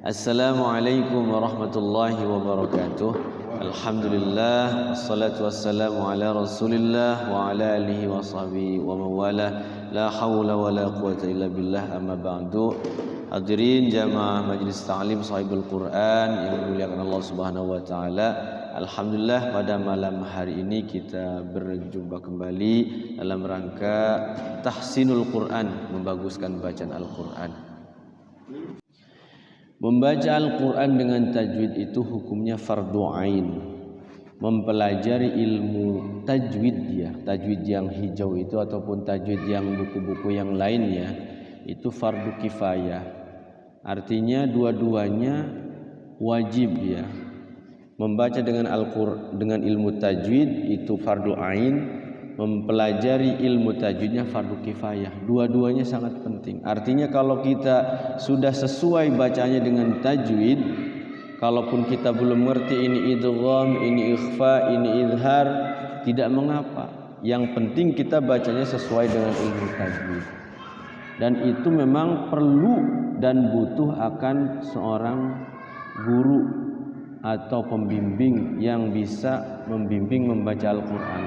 Assalamualaikum warahmatullahi wabarakatuh. Alhamdulillah, wassalatu wassalamu ala rasulillah wa ala alihi wa sahbihi wa mawala. La hawla wa la quwata illa billah, amma ba'du. Hadirin jamaah majlis ta'lim sahibul Quran yang dimuliakan Allah subhanahu wa ta'ala. Alhamdulillah, pada malam hari ini kita berjumpa kembali dalam rangka tahsinul Quran, membaguskan bacaan Al-Quran. Membaca Al-Quran dengan tajwid itu hukumnya fardu ain. Mempelajari ilmu tajwid tajwid yang hijau itu ataupun tajwid yang buku-buku yang lainnya itu fardu kifayah. Artinya dua-duanya wajib ya. Membaca dengan Al-Quran dengan ilmu tajwid itu fardu ain. Mempelajari ilmu tajwidnya fardu kifayah. Dua-duanya sangat penting. Artinya kalau kita sudah sesuai bacanya dengan tajwid, kalaupun kita belum ngerti ini idgham, ini ikhfa, ini izhar, tidak mengapa. Yang penting kita bacanya sesuai dengan ilmu tajwid. Dan itu memang perlu dan butuh akan seorang guru atau pembimbing yang bisa membimbing membaca Al-Quran.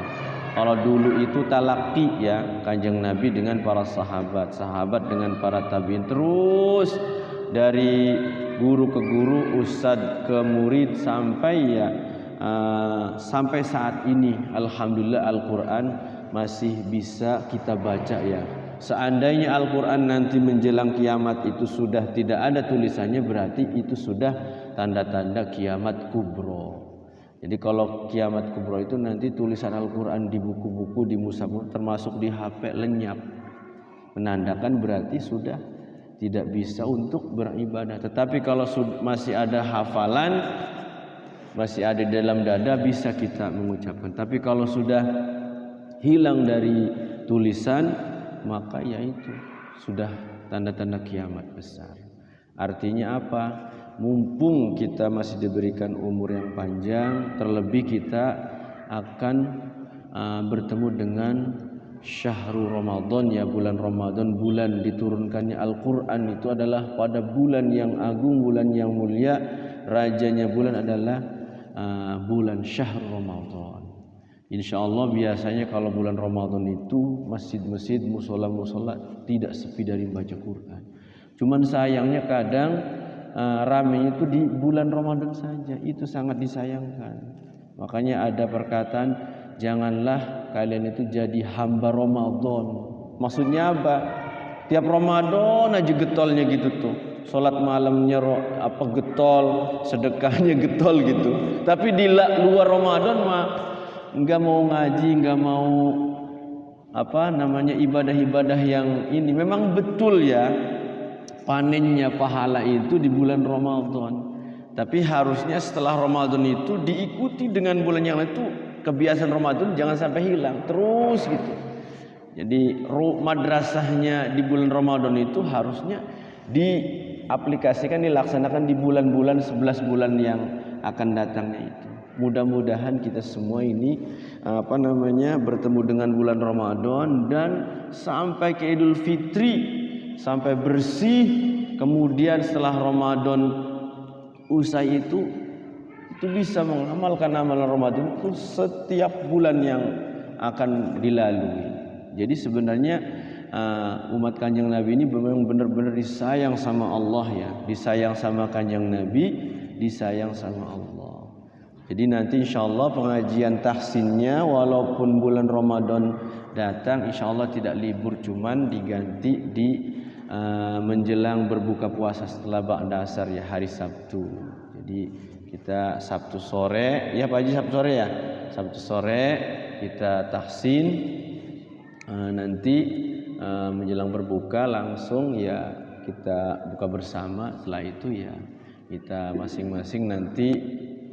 Kalau dulu itu talaqi ya, Kanjeng Nabi dengan para sahabat, sahabat dengan para tabi'in, terus dari guru ke guru, ustadz ke murid sampai sampai saat ini alhamdulillah Al-Quran masih bisa kita baca ya. Seandainya Al-Quran nanti menjelang kiamat itu sudah tidak ada tulisannya, berarti itu sudah tanda-tanda kiamat kubro. Jadi kalau kiamat kubro itu nanti tulisan Al-Quran di buku-buku, di mushaf, termasuk di HP lenyap, menandakan berarti sudah tidak bisa untuk beribadah. Tetapi kalau masih ada hafalan, masih ada di dalam dada, bisa kita mengucapkan. Tapi kalau sudah hilang dari tulisan, maka yaitu sudah tanda-tanda kiamat besar. Artinya apa? Mumpung kita masih diberikan umur yang panjang, terlebih kita akan bertemu dengan syahrul Ramadan ya, bulan Ramadan, bulan diturunkannya Al-Quran itu adalah pada bulan yang agung, bulan yang mulia. Rajanya bulan adalah bulan syahrul Ramadan. Insyaallah biasanya kalau bulan Ramadan itu masjid-masjid, musola-musola tidak sepi dari baca Quran. Cuman sayangnya kadang rame itu di bulan Ramadan saja, itu sangat disayangkan. Makanya ada perkataan, janganlah kalian itu jadi hamba Ramadan. Maksudnya apa? Tiap Ramadan aja getolnya gitu tuh. Salat malamnya getol, sedekahnya getol gitu. Tapi di luar Ramadan mah enggak mau ngaji, enggak mau ibadah-ibadah yang ini. Memang betul ya, panennya pahala itu di bulan Ramadan. Tapi harusnya setelah Ramadan itu diikuti dengan bulan yang lain. Itu kebiasaan Ramadan jangan sampai hilang terus gitu. Jadi madrasahnya di bulan Ramadan itu harusnya diaplikasikan, dilaksanakan di bulan-bulan 11 bulan yang akan datangnya itu. Mudah-mudahan kita semua ini bertemu dengan bulan Ramadan dan sampai ke Idul Fitri, sampai bersih. Kemudian setelah Ramadan usai itu bisa mengamalkan amalan Ramadan itu setiap bulan yang akan dilalui. Jadi sebenarnya umat Kanjeng Nabi ini memang benar-benar disayang sama Allah ya, disayang sama Kanjeng Nabi, disayang sama Allah. Jadi nanti insyaallah pengajian tahsinnya walaupun bulan Ramadan datang, insyaallah tidak libur, cuman diganti di menjelang berbuka puasa setelah ba'da asar ya, hari Sabtu. Jadi kita Sabtu sore ya Pak Haji, Sabtu sore ya, Sabtu sore kita tahsin. Nanti menjelang berbuka langsung ya kita buka bersama. Setelah itu ya kita masing-masing nanti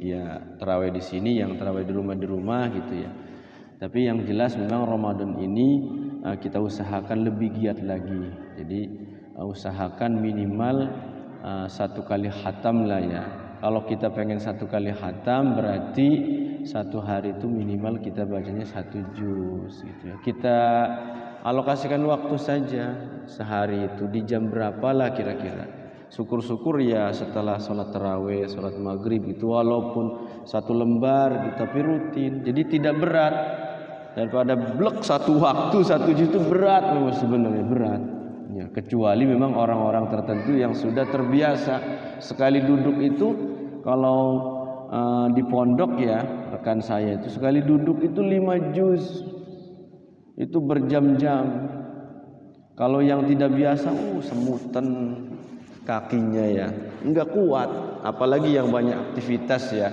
ya tarawih di sini, yang tarawih di rumah gitu ya. Tapi yang jelas memang Ramadan ini kita usahakan lebih giat lagi. Jadi usahakan minimal 1 kali khatam lah ya. Kalau kita pengen 1 kali khatam berarti 1 hari itu minimal kita bacanya 1 juz gitu ya. Kita alokasikan waktu saja sehari itu di jam berapa lah kira-kira. syukur-syukur ya setelah sholat tarawih, sholat maghrib itu walaupun 1 lembar tapi rutin, jadi tidak berat. Daripada blek 1 waktu 1 juz itu berat, memang sebenarnya berat ya, kecuali memang orang-orang tertentu yang sudah terbiasa sekali duduk itu. Kalau di pondok ya, rekan saya itu sekali duduk itu 5 juz itu berjam-jam. Kalau yang tidak biasa semutan kakinya ya, enggak kuat, apalagi yang banyak aktivitas ya,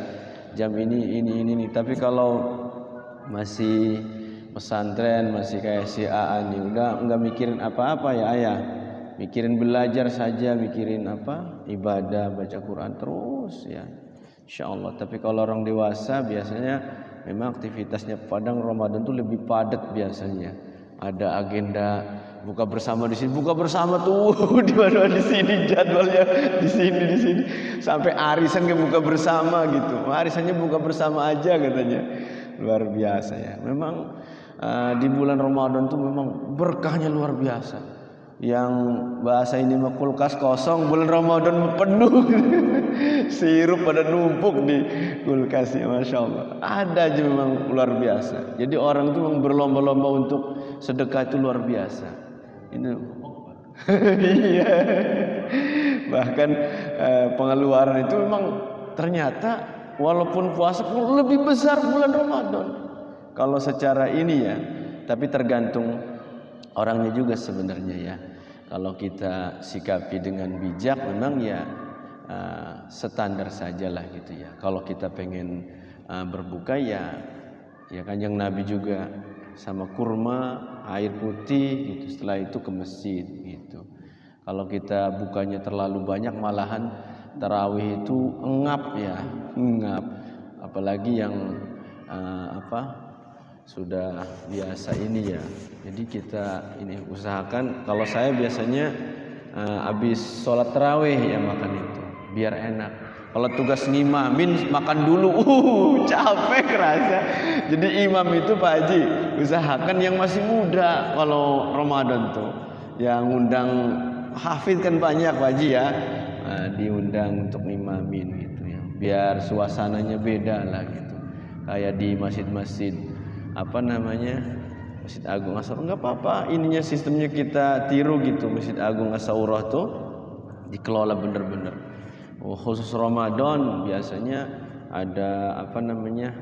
jam ini. Tapi kalau masih pesantren, masih kayak si Aan nih, enggak mikirin apa-apa ya ayah, mikirin belajar saja, mikirin apa, ibadah, baca Quran terus ya, insyaallah. Tapi kalau orang dewasa biasanya memang aktivitasnya padang Ramadan tuh lebih padat biasanya, ada agenda buka bersama di sini, buka bersama tuh di mana di sini jadwalnya, di sini sampai arisan ke buka bersama gitu, arisannya buka bersama aja katanya, luar biasa ya. Memang di bulan Ramadan tuh memang berkahnya luar biasa. Yang bahasa ini mah kulkas kosong, bulan Ramadan penuh, sirup pada numpuk di kulkasnya, masya Allah. Ada aja memang luar biasa. Jadi orang itu memang berlomba-lomba untuk sedekah itu luar biasa. Ini iya. Bahkan pengeluaran itu memang ternyata walaupun puasa pun lebih besar bulan Ramadan. Kalau secara ini ya, tapi tergantung orangnya juga sebenarnya ya. Kalau kita sikapi dengan bijak memang ya standar sajalah gitu ya. Kalau kita pengen berbuka ya Kanjeng Nabi juga sama kurma, air putih gitu, setelah itu ke masjid gitu. Kalau kita bukanya terlalu banyak malahan tarawih itu engap ya, apalagi yang sudah biasa ini ya. Jadi kita ini usahakan, kalau saya biasanya habis sholat tarawih ya makan itu biar enak. Kalau tugas ngimamin makan dulu, capek kerasa. Jadi imam itu Pak Haji usahakan yang masih muda kalau Ramadan tuh, yang undang hafid kan banyak Pak Haji ya, diundang untuk ngimamin gitu ya, biar suasananya beda lah gitu. Kayak di masjid-masjid Masjid Agung Asaurah, nggak apa-apa, ininya sistemnya kita tiru gitu. Masjid Agung Asaurah tuh dikelola bener-bener. Khusus Ramadan biasanya ada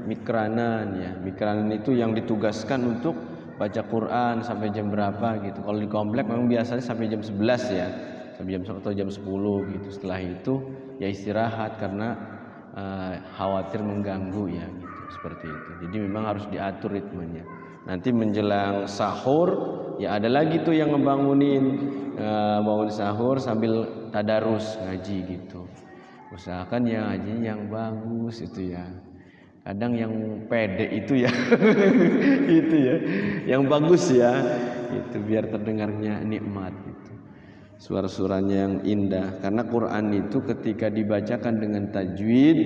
mikranan ya. Mikranan itu yang ditugaskan untuk baca Quran sampai jam berapa gitu. Kalau di komplek memang biasanya sampai jam 11 ya, sampai jam 1 atau jam 10 gitu. Setelah itu ya istirahat karena khawatir mengganggu ya gitu, seperti itu. Jadi memang harus diatur ritmenya. Nanti menjelang sahur ya ada lagi tuh yang ngebangunin bangun sahur sambil tadarus ngaji gitu. Usahakan ya ngaji yang bagus itu ya. Kadang yang pede itu ya itu ya, yang bagus ya, itu biar terdengarnya nikmat gitu. Suara-suaranya yang indah, karena Quran itu ketika dibacakan dengan tajwid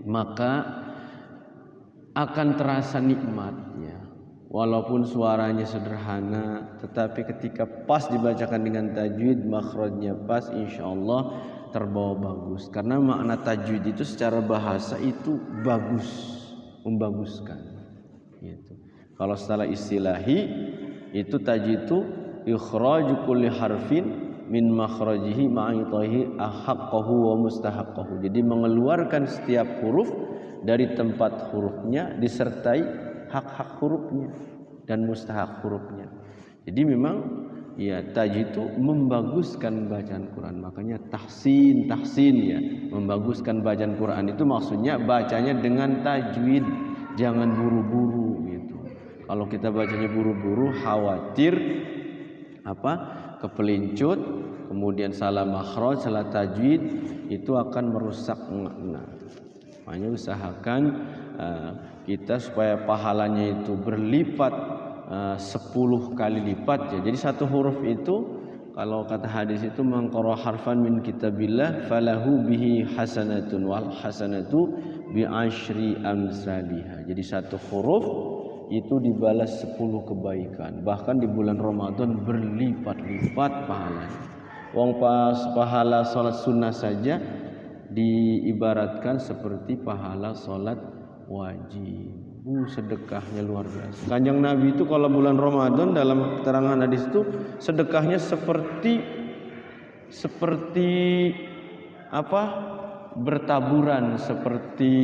maka akan terasa nikmatnya. Walaupun suaranya sederhana, tetapi ketika pas dibacakan dengan tajwid, makhrajnya pas, insyaallah terbawa bagus. Karena makna tajwid itu secara bahasa itu bagus, membaguskan gitu. Kalau secara istilahi itu tajwid itu ikhraju kulli harfin min makhrajihi ma'itahi ahaqqahu wa mustahaqqahu. Jadi mengeluarkan setiap huruf dari tempat hurufnya disertai hak-hak hurufnya dan mustahak hurufnya. Jadi memang ya tajwid itu membaguskan bacaan Quran. Makanya tahsin ya, membaguskan bacaan Quran itu maksudnya bacanya dengan tajwid, jangan buru-buru gitu. Kalau kita bacanya buru-buru khawatir kepelincut, kemudian salah makhraj, salah tajwid, itu akan merusak makna. Makanya usahakan kita supaya pahalanya itu berlipat 10 kali lipat ya. Jadi satu huruf itu kalau kata hadis itu mangqara harfan min kitabillah falahu bihi hasanatun wal hasanatu bi asyri amsalihha. Jadi satu huruf itu dibalas 10 kebaikan. Bahkan di bulan Ramadan berlipat-lipat pahalanya. Wong pas pahala sholat sunnah saja diibaratkan seperti pahala sholat wajib. Sedekahnya luar biasa. Kanjeng Nabi itu kalau bulan Ramadan dalam keterangan hadis itu sedekahnya seperti apa? Bertaburan, seperti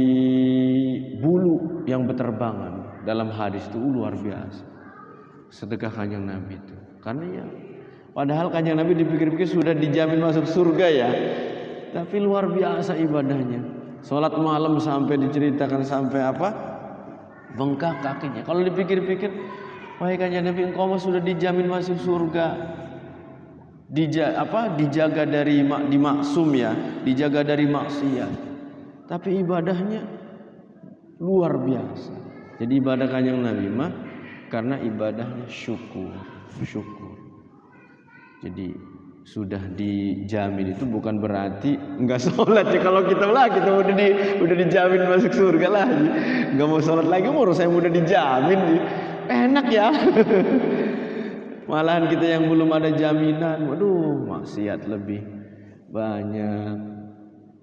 bulu yang berterbangan. Dalam hadis itu luar biasa. Sedekah kanjeng Nabi itu. Karena ya padahal kanjeng Nabi dipikir-pikir sudah dijamin masuk surga ya. Tapi luar biasa ibadahnya. Salat malam sampai diceritakan sampai apa? Bengkak kakinya. Kalau dipikir-pikir, wahai kanjeng Nabi, engkau sudah dijamin masuk surga. Dijaga dari dimaksum ya, dijaga dari maksiat. Tapi ibadahnya luar biasa. Jadi ibadah kanjeng Nabi mah karena ibadahnya syukur. Jadi sudah dijamin itu bukan berarti enggak sholat ya. Kalau kita udah dijamin masuk surga lah, enggak mau sholat lagi, saya udah dijamin, enak ya. Malahan kita yang belum ada jaminan, waduh, maksiat lebih banyak,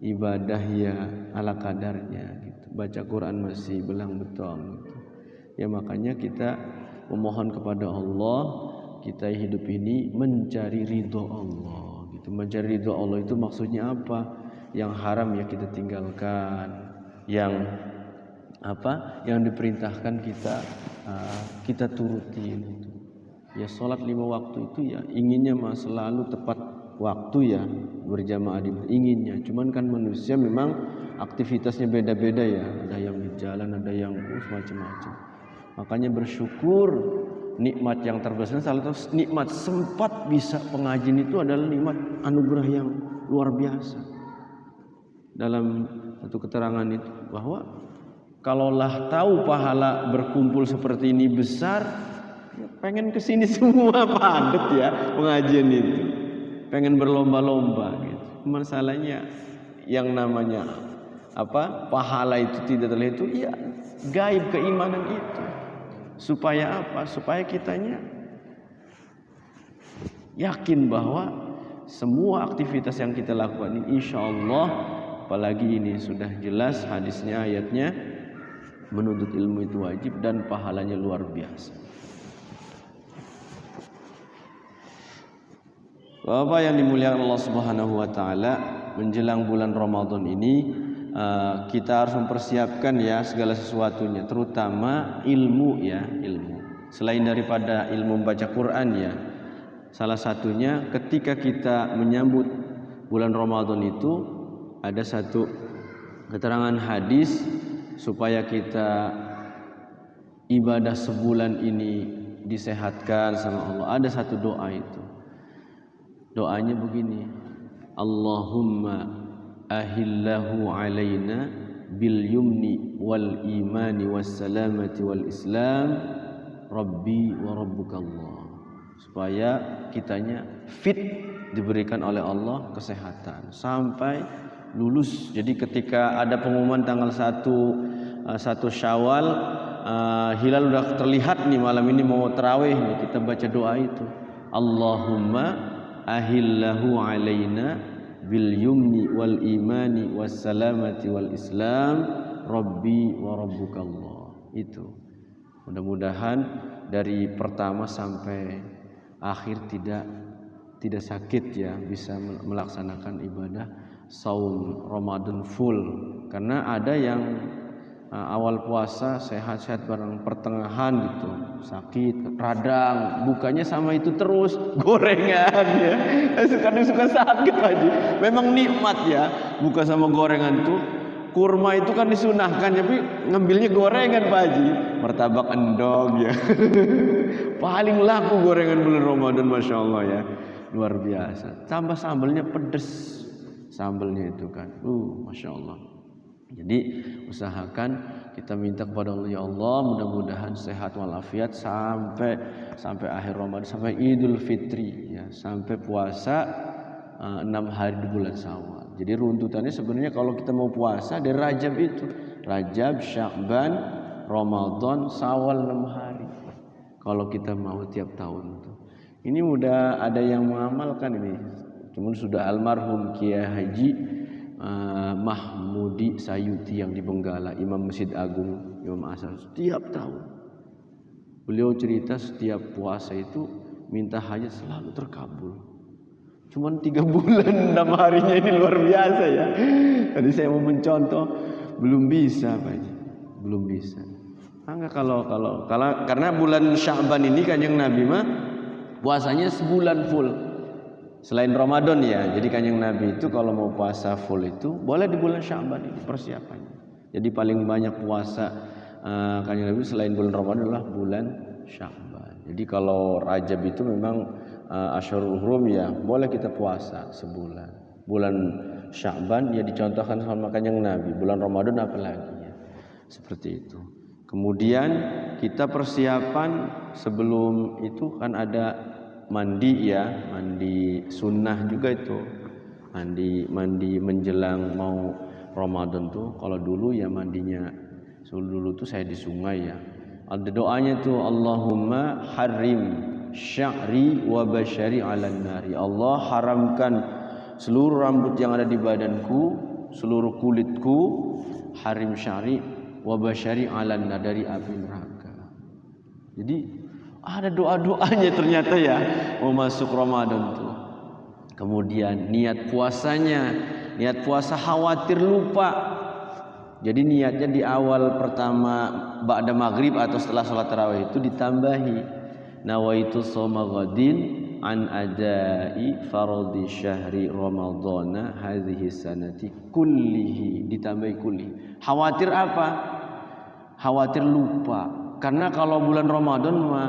ibadah ya ala kadarnya gitu. Baca Quran masih belang betong gitu. Ya makanya kita memohon kepada Allah, kita hidup ini mencari ridho Allah gitu. Mencari ridho Allah itu maksudnya apa? Yang haram ya kita tinggalkan, yang diperintahkan kita turutin gitu. Ya sholat 5 waktu itu ya inginnya selalu tepat waktu ya, berjamaah inginnya. Cuman kan manusia memang aktivitasnya beda-beda ya. Ada yang di jalan, ada yang macam-macam. Makanya bersyukur. Nikmat yang terbesar, salah satu nikmat sempat bisa pengajian itu adalah nikmat anugerah yang luar biasa. Dalam satu keterangan itu bahwa kalaulah tahu pahala berkumpul seperti ini besar, ya pengen kesini semua padat ya pengajian itu, pengen berlomba-lomba gitu. Masalahnya yang namanya pahala itu tidak terlihat itu ya gaib keimanan itu. Supaya apa? Supaya kitanya yakin bahwa semua aktivitas yang kita lakukan ini insya Allah, apalagi ini sudah jelas hadisnya, ayatnya, menuntut ilmu itu wajib dan pahalanya luar biasa. Bapak yang dimuliakan Allah Subhanahu wa taala, menjelang bulan Ramadan ini kita harus mempersiapkan ya segala sesuatunya, terutama ilmu ya, ilmu. Selain daripada ilmu membaca Quran ya, salah satunya ketika kita menyambut bulan Ramadan itu ada satu keterangan hadis supaya kita ibadah sebulan ini disehatkan sama Allah. Ada satu doa itu. Doanya begini, Allahumma ahillahu alaina bil yumni wal imani was salamati wal islam rabbi wa rabbukallah. Supaya kitanya fit, diberikan oleh Allah kesehatan sampai lulus. Jadi ketika ada pengumuman tanggal 1 Syawal, hilal udah terlihat nih, malam ini mau tarawih nih, kita baca doa itu, Allahumma ahillahu alaina bil yumni wal imani was salamati wal islam rabbi wa rabbukallah. Itu mudah-mudahan dari pertama sampai akhir tidak sakit ya, bisa melaksanakan ibadah saum Ramadan full. Karena ada yang awal puasa sehat-sehat, barang pertengahan gitu sakit, radang, bukanya sama itu terus, gorengan ya. Kadang suka sakit Pak Haji. Memang nikmat ya buka sama gorengan tuh. Kurma itu kan disunahkan, tapi ngambilnya gorengan Pak Haji. Martabak endog ya. Paling laku gorengan bulan Ramadan, Masya Allah ya, luar biasa. Tambah sambelnya pedes, sambelnya itu kan, Masya Allah. Jadi usahakan kita minta kepada Allah, ya Allah mudah-mudahan sehat walafiat sampai akhir Ramadan, sampai Idul Fitri ya, sampai puasa 6 hari di bulan Syawal. Jadi runtutannya sebenarnya kalau kita mau puasa dari Rajab itu, Rajab, Sya'ban, Ramadan, Syawal 6 hari. Kalau kita mau tiap tahun tuh. Ini udah ada yang mengamalkan ini. Meskipun sudah almarhum Kiai Haji Mahmudi Sayuti yang di Benggala, Imam Masjid Agung, Imam Asal, setiap tahun beliau cerita setiap puasa itu minta hajat selalu terkabul. Cuman 3 bulan 6 harinya ini luar biasa ya. Tadi saya mau mencontoh, belum bisa Pak Haji, belum bisa. Karena bulan Sya'ban ini Kanjeng Nabi mah puasanya sebulan full. Selain Ramadan ya. Jadi Kanjeng Nabi itu kalau mau puasa full itu boleh di bulan Sya'ban ini persiapannya. Jadi paling banyak puasa Kanjeng Nabi selain bulan Ramadan adalah bulan Sya'ban. Jadi kalau Rajab itu memang Asyurul Hurum ya, boleh kita puasa sebulan. Bulan Sya'ban ya dicontohkan sama Kanjeng Nabi. Bulan Ramadan apalagi ya. Seperti itu. Kemudian kita persiapan sebelum itu kan ada mandi ya, mandi sunnah juga itu. Mandi menjelang mau Ramadan tuh. Kalau dulu ya mandinya dulu tuh saya di sungai ya. Ada doanya tuh, Allahumma harim sya'ri wa basyari 'alan nari. Allah haramkan seluruh rambut yang ada di badanku, seluruh kulitku, harim sya'ri wa basyari 'alan nar, dari api neraka. Jadi ada doa-doanya ternyata ya mau masuk Ramadan tuh. Kemudian niat puasanya, niat puasa khawatir lupa. Jadi niatnya di awal pertama ba'da maghrib atau setelah sholat tarawih itu ditambahi, nawaitu shoma ghadin an adai fardhi syahri ramadhana hadhihi sanati kullihi, ditambahi kulli. Khawatir apa? Khawatir lupa. Karena kalau bulan Ramadan mah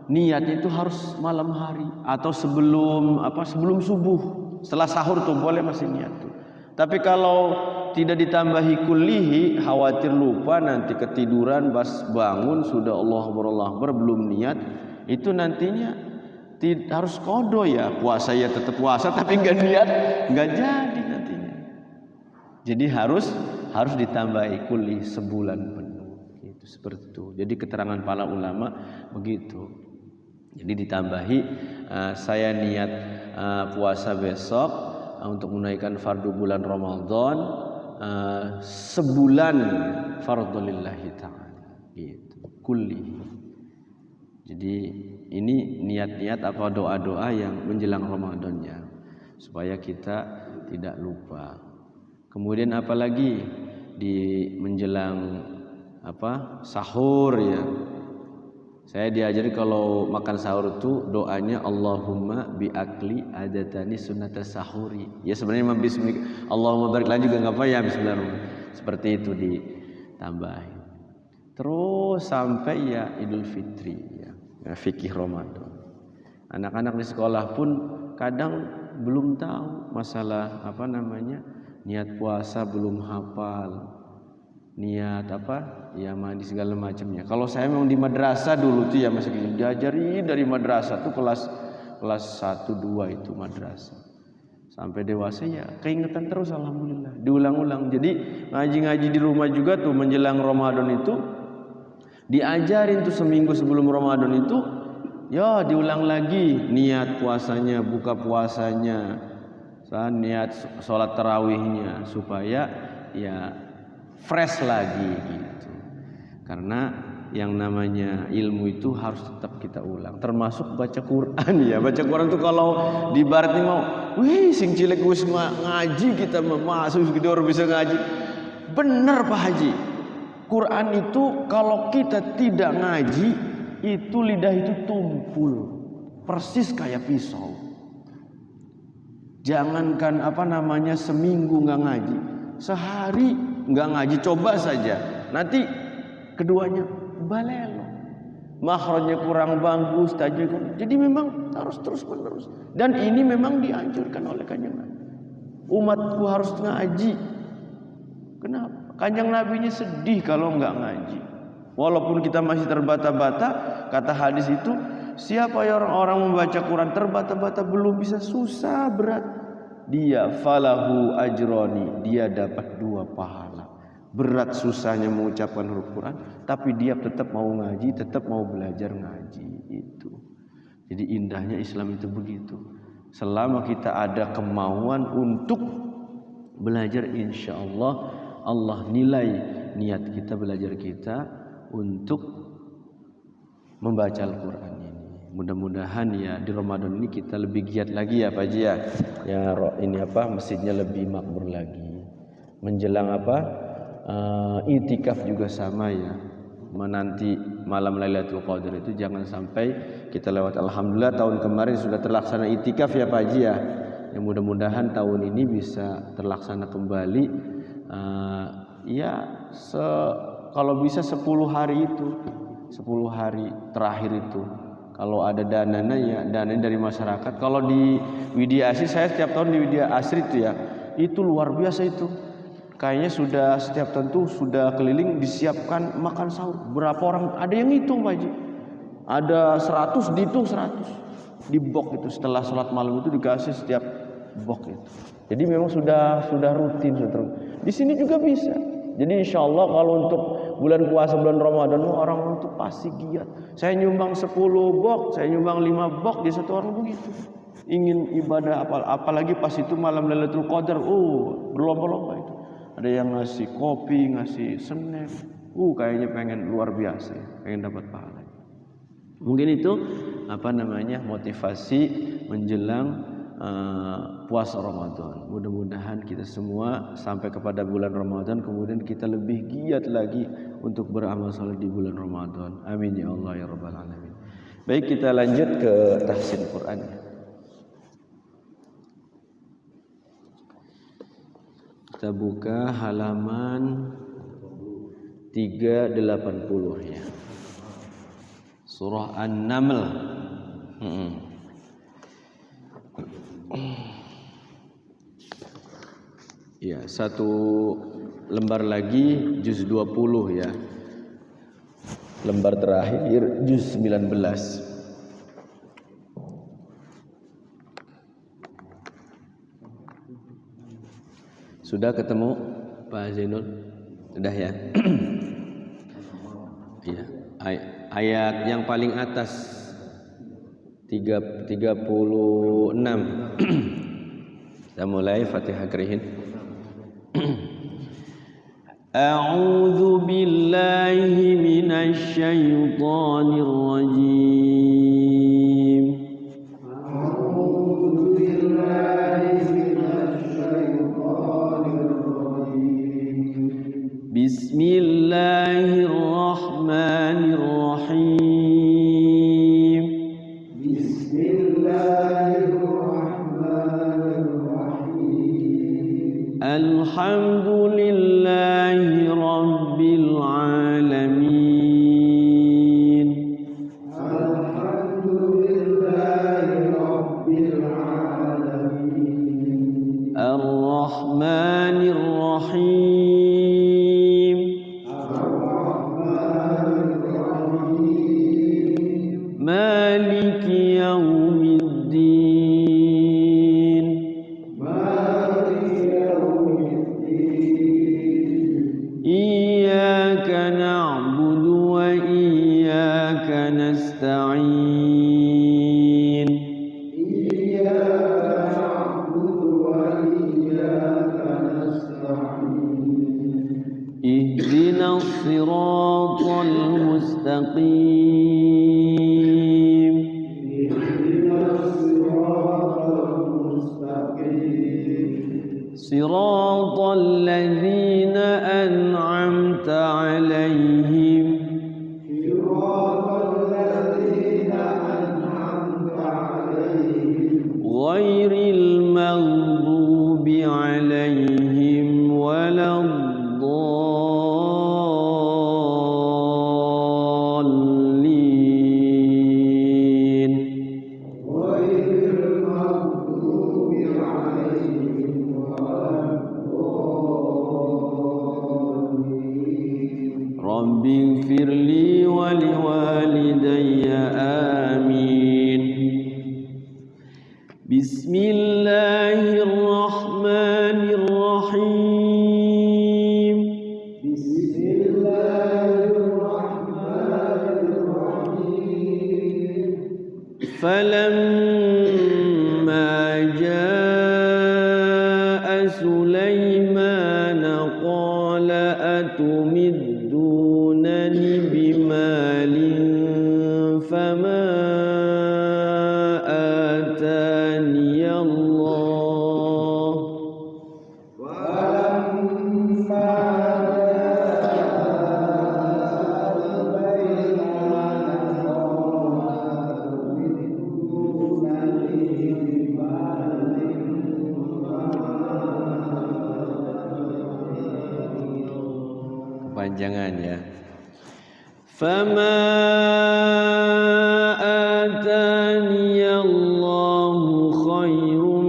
niatnya itu harus malam hari atau sebelum subuh, setelah sahur tuh boleh masih niat tuh. Tapi kalau tidak ditambahi kullihi, khawatir lupa, nanti ketiduran pas bangun sudah Allahu Akbar belum niat, itu nantinya harus qada ya. Puasa ya tetap puasa tapi enggak niat, enggak jadi nantinya. Jadi harus ditambahi kulli sebulan penuh. Itu seperti itu. Jadi keterangan para ulama begitu. Jadi ditambahi saya niat puasa besok untuk menunaikan fardu bulan Ramadan sebulan fardhu lillahi ta'ala gitu kulli. Jadi ini niat-niat apa doa-doa yang menjelang Ramadannya supaya kita tidak lupa. Kemudian apalagi di menjelang sahur ya. Saya diajari kalau makan sahur itu doanya Allahumma biakli adatani sunnatas sahuri. Ya sebenarnya Allahumma barik lagi juga enggak apa ya, bismillahirrahmanirrahim. Seperti itu ditambahin. Terus sampai ya Idul Fitri ya, fikih Ramadan. Anak-anak di sekolah pun kadang belum tahu masalah niat puasa, belum hafal. Niat ya mandi segala macamnya. Kalau saya memang di madrasah dulu tuh ya masih diajari dari madrasah tuh kelas 1 2 itu madrasah. Sampai dewasa ya keingetan terus alhamdulillah. Diulang-ulang. Jadi ngaji-ngaji di rumah juga tuh menjelang Ramadan itu diajarin tuh seminggu sebelum Ramadan itu ya diulang lagi niat puasanya, buka puasanya, niat sholat tarawihnya supaya ya fresh lagi gitu. Karena yang namanya ilmu itu harus tetap kita ulang, termasuk baca Quran ya. Baca Quran tuh kalau di barat ini mau sing cilik wis ngaji, kita masuk gede orang bisa ngaji. Bener Pak Haji, Quran itu kalau kita tidak ngaji itu lidah itu tumpul persis kayak pisau. Jangankan seminggu nggak ngaji, sehari nggak ngaji, coba saja nanti keduanya balelo, makhrajnya kurang bagus, tajwid. Jadi memang harus terus menerus, dan ini memang dianjurkan oleh Kanjeng Nabi. Umatku harus ngaji. Kenapa? Kanjeng Nabinya sedih kalau nggak ngaji. Walaupun kita masih terbata-bata, kata hadis itu, siapa ya orang-orang membaca Quran terbata-bata belum bisa, susah berat, dia falahu ajroni, dia dapat 2 pahala. Berat susahnya mengucapkan huruf Quran, tapi dia tetap mau ngaji, tetap mau belajar ngaji itu. Jadi indahnya Islam itu begitu. Selama kita ada kemauan untuk belajar, insya Allah Allah nilai niat kita, belajar kita untuk membaca Al-Quran ini. Mudah-mudahan ya di Ramadan ini kita lebih giat lagi ya Pak Haji ya. Ini masjidnya lebih makmur lagi. Menjelang itikaf juga sama ya. Menanti malam Lailatul Qadar itu jangan sampai kita lewat. Alhamdulillah tahun kemarin sudah terlaksana itikaf ya Pak Haji ya. Yang mudah-mudahan tahun ini bisa terlaksana kembali. Kalau bisa 10 hari itu, 10 hari terakhir itu. Kalau ada dananya ya dananya dari masyarakat. Kalau di Widya Asri, saya setiap tahun di Widya Asri itu ya, itu luar biasa itu. Kayaknya sudah setiap tahun tuh sudah keliling disiapkan makan sahur. Berapa orang? Ada yang ngitung Pak Haji. Ada 100, dihitung 100 di box itu. Setelah sholat malam itu dikasih setiap box itu. Jadi memang sudah rutin. Di sini juga bisa. Jadi insya Allah kalau untuk bulan puasa, bulan Ramadan orang itu pasti giat. Saya nyumbang 10 box, saya nyumbang 5 box di satu orang begitu. Ingin ibadah apalagi pas itu malam Lailatul Qadar, berlomba-lomba itu. Ada yang ngasih kopi, ngasih snack. Kayaknya pengen luar biasa ya, pengen dapat pahala. Mungkin itu motivasi menjelang puasa Ramadan. Mudah-mudahan kita semua sampai kepada bulan Ramadan kemudian kita lebih giat lagi untuk beramal saleh di bulan Ramadan. Amin ya Allah ya rabbal alamin. Baik, kita lanjut ke tahsin Quran. Kita buka halaman 380 ya. Surah An-Naml. Ya, satu lembar lagi juz 20 ya. Lembar terakhir juz 19. Sudah ketemu Pak Zainul? Sudah ya? Ya. Ayat yang paling atas 36. Kita mulai Fatihah kerihin. A'udzu billahi minasy syaithanir rajim. A'udzu billahi minasy syaithanir rajim. Bismillahirrahmanirrahim. Bismillahirrahmanirrahim. Alhamdulillahi rabbil alamin. Alhamdulillahi rabbil alamin. Ar-Rahmanir Rahim. Ar-Rahmanir Rahim. Maliki yaumiddin. Maliki yaumiddin. Iyyaka na'budu wa iyyaka nasta'in. Iyyaka na'budu wa iyyaka nasta'in. Ihdinas siratal mustaqim. Ihdinas siratal mustaqim. Siratal ladzina an'amta 'alaihim. Siratal ladzina an'amta 'alaihim. Ghairil maghdubi 'alaihim waladdallin. Ghairil maghdubi 'alaihim waladdallin. Rabbighfirli wa liwalidayya amin. Bismillahirrahmanirrahim. Bismillahirrahmanirrahim. Falamma فلما جاء سليمان قال أتمدونني بمال فما آتاني الله kepanjangan ya. Fama atani Allahu khairum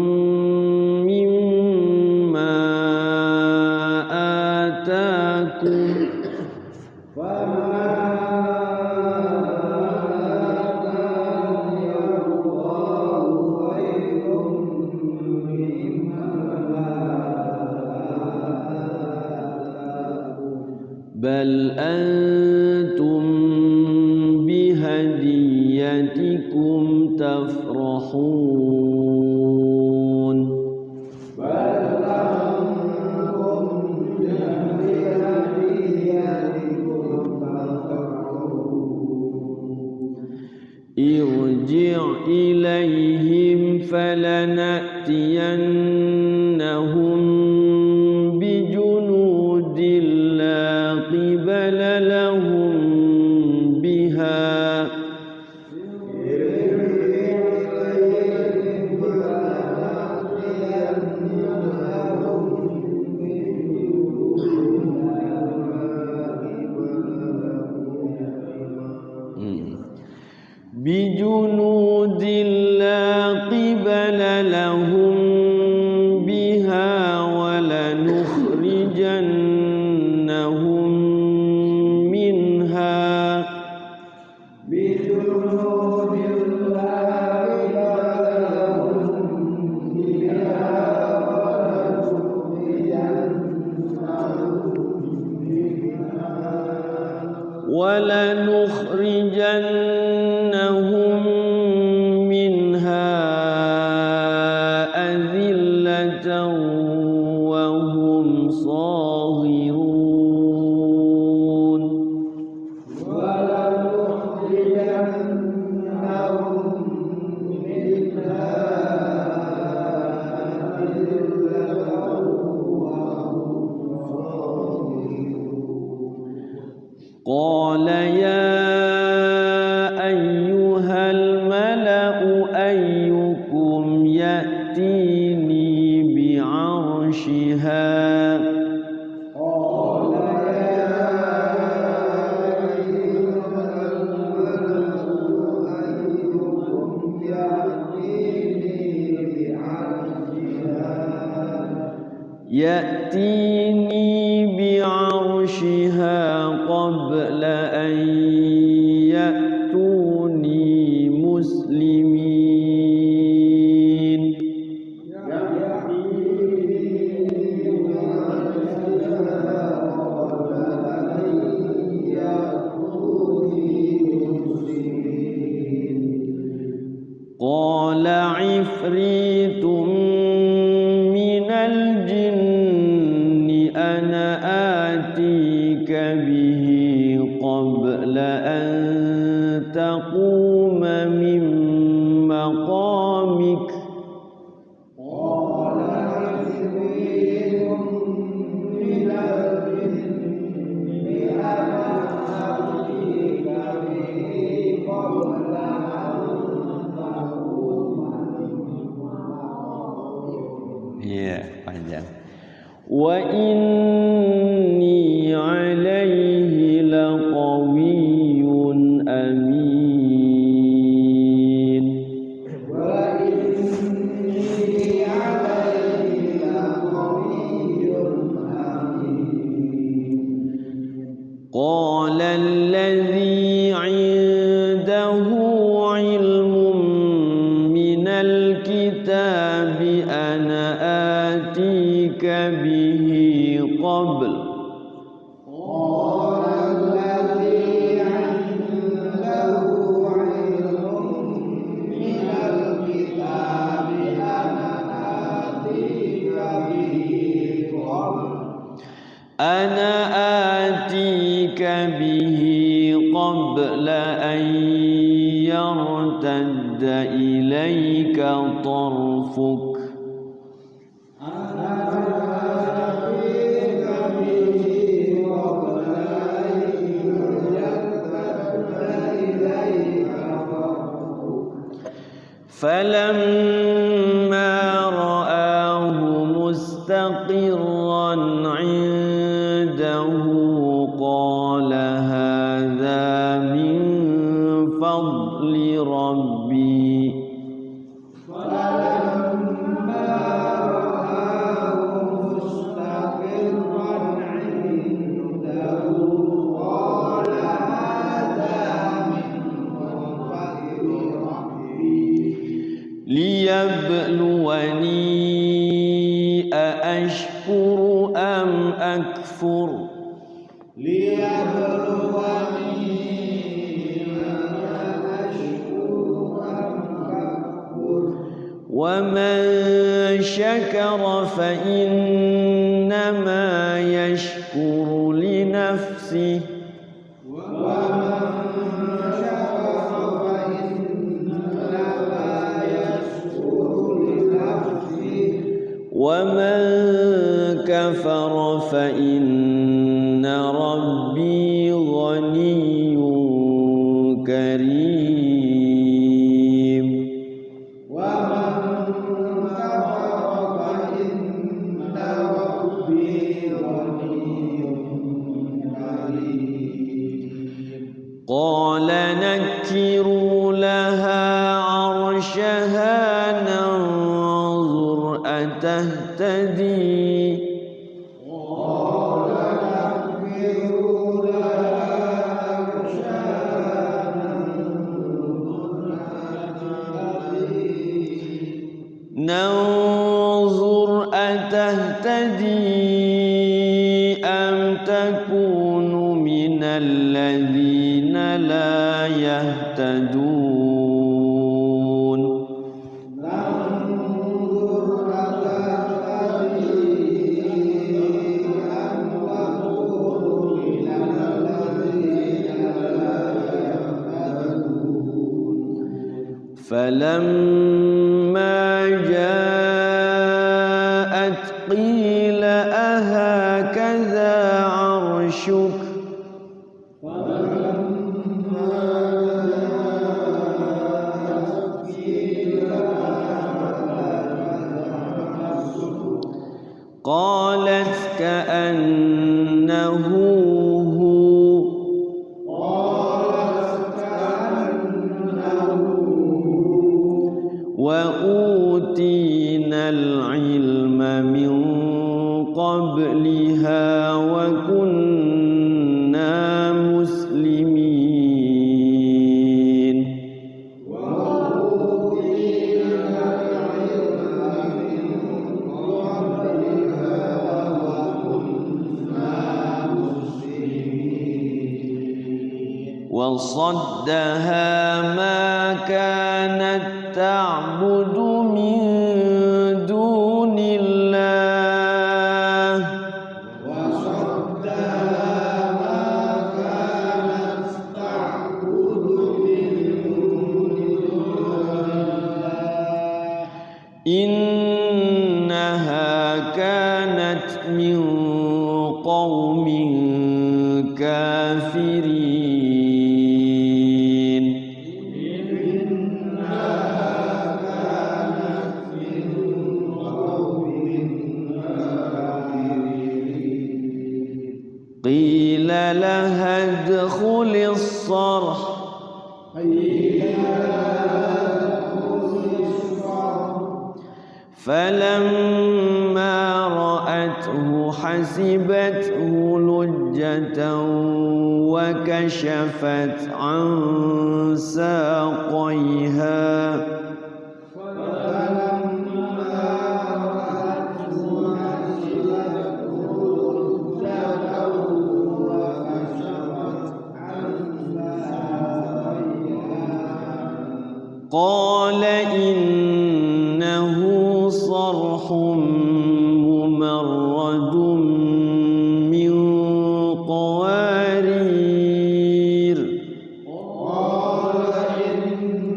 mimma atakum bal antum bihadiyatikum tafrahun irji' ilaihim falanatiyannahum bijunudil la qibala lahum biha bijunudil la qibala lahum biha walanukhrijannahum minha walanukhrijannahum minha adillatan wa hum saghirun qala ya ayyuhal mala'u ayyukum ya'tini bi'arshiha ya'tini bi'arshiha qabla an ya'tuni muslimin qala ifritum minal jinni ana atika bihi qabla an taquma min maqamik panjang wa inni alaihi laqawiyyun amin wa inni alaihi laqawiyyun amin qala alladhi 'indahu 'ilmun minal kitabi ana atika bihi qabl يرتد إليك طرفك فلما رآه مستقرا عنده قال هذا من فضل ربي فلما رآه مستقرا عنده قال هذا من فضل ربي ليبلوني أأشكر أم أكفر ومن شكر فإنما يشكر لنفسه ومن كفر فإن ربي غني كريم ومن كفر فإن ربي غني كريم قال نكروا لها عرشها ننظر أتهتدي قال نكروا لها عرشها ننظر أتهتدي أم تكون من الذين لا يهتدون فلما جاءت قيل أهكذا عرشك قالت كأنه وأوتينا العلم من قبلها وكنا مسلمين وأوتينا العلم من قبلها وكنا مسلمين وصدها ما كانت تعبد من دون الله وصدها ما كانت تعبد من دون الله إنها كانت من قوم كافرين قيل لها ادخل الصرح فلما رأته حسبته لجة وكشفت عن ساقيها قال إنه صرح ممرد من قوارير قال إنه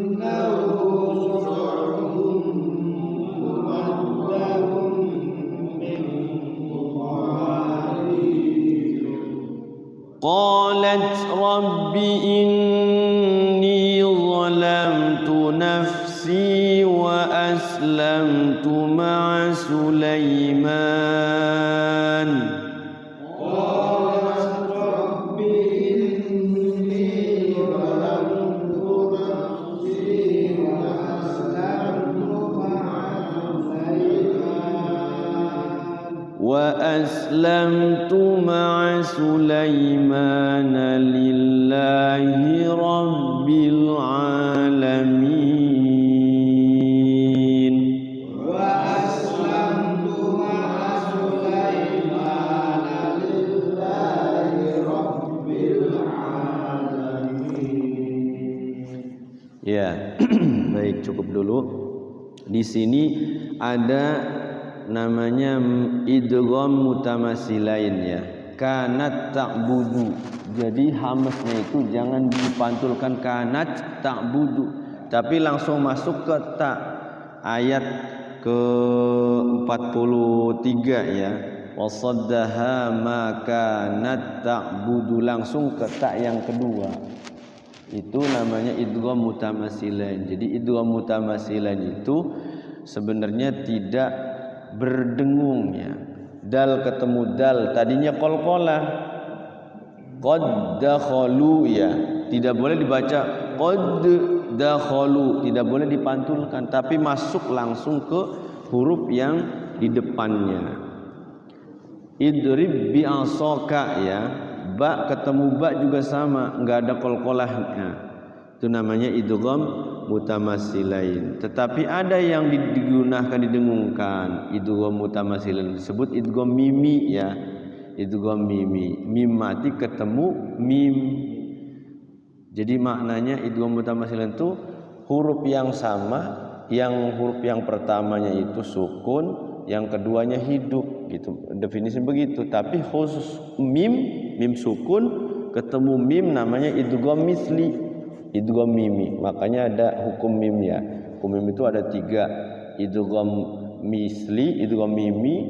rabbi inni zalamtu nafsi wa aslamtu ma'a Sulaiman. وأسلمت مع سليمان لله رب العالمين. وأسلمت مع سليمان لله رب العالمين. Ya, baik, cukup dulu. Di sini ada namanya idgham mutamasilain ya. Kanat ta'budu. Jadi hamznya itu jangan dipantulkan kanat ta'budu, tapi langsung masuk ke ta. Ayat ke-43 ya. Wasaddaha ma kanat ta'budu, langsung ke ta yang kedua. Itu namanya idgham mutamasilain. Jadi idgham mutamasilain itu sebenarnya tidak berdengung ya. Dal ketemu dal, tadinya qalqalah, qad dakhalu ya, tidak boleh dibaca qad dakhalu, tidak boleh dipantulkan, tapi masuk langsung ke huruf yang di depannya. Idrib bi asaka ya, ba ketemu ba juga sama, enggak ada qalqalahnya. Itu namanya idgham mutamasilain. Tetapi ada yang digunakan didengungkan, idgham mutamasilain disebut idgham mimi ya. Idgham mimi, mim mati ketemu mim. Jadi maknanya idgham mutamasilain itu huruf yang sama, yang huruf yang pertamanya itu sukun, yang keduanya hidup gitu. Definisi begitu. Tapi khusus mim sukun ketemu mim namanya idgham misli, idgham mimi. Makanya ada hukum mim ya. Hukum mim itu ada 3. Idgham misli, idgham mimi,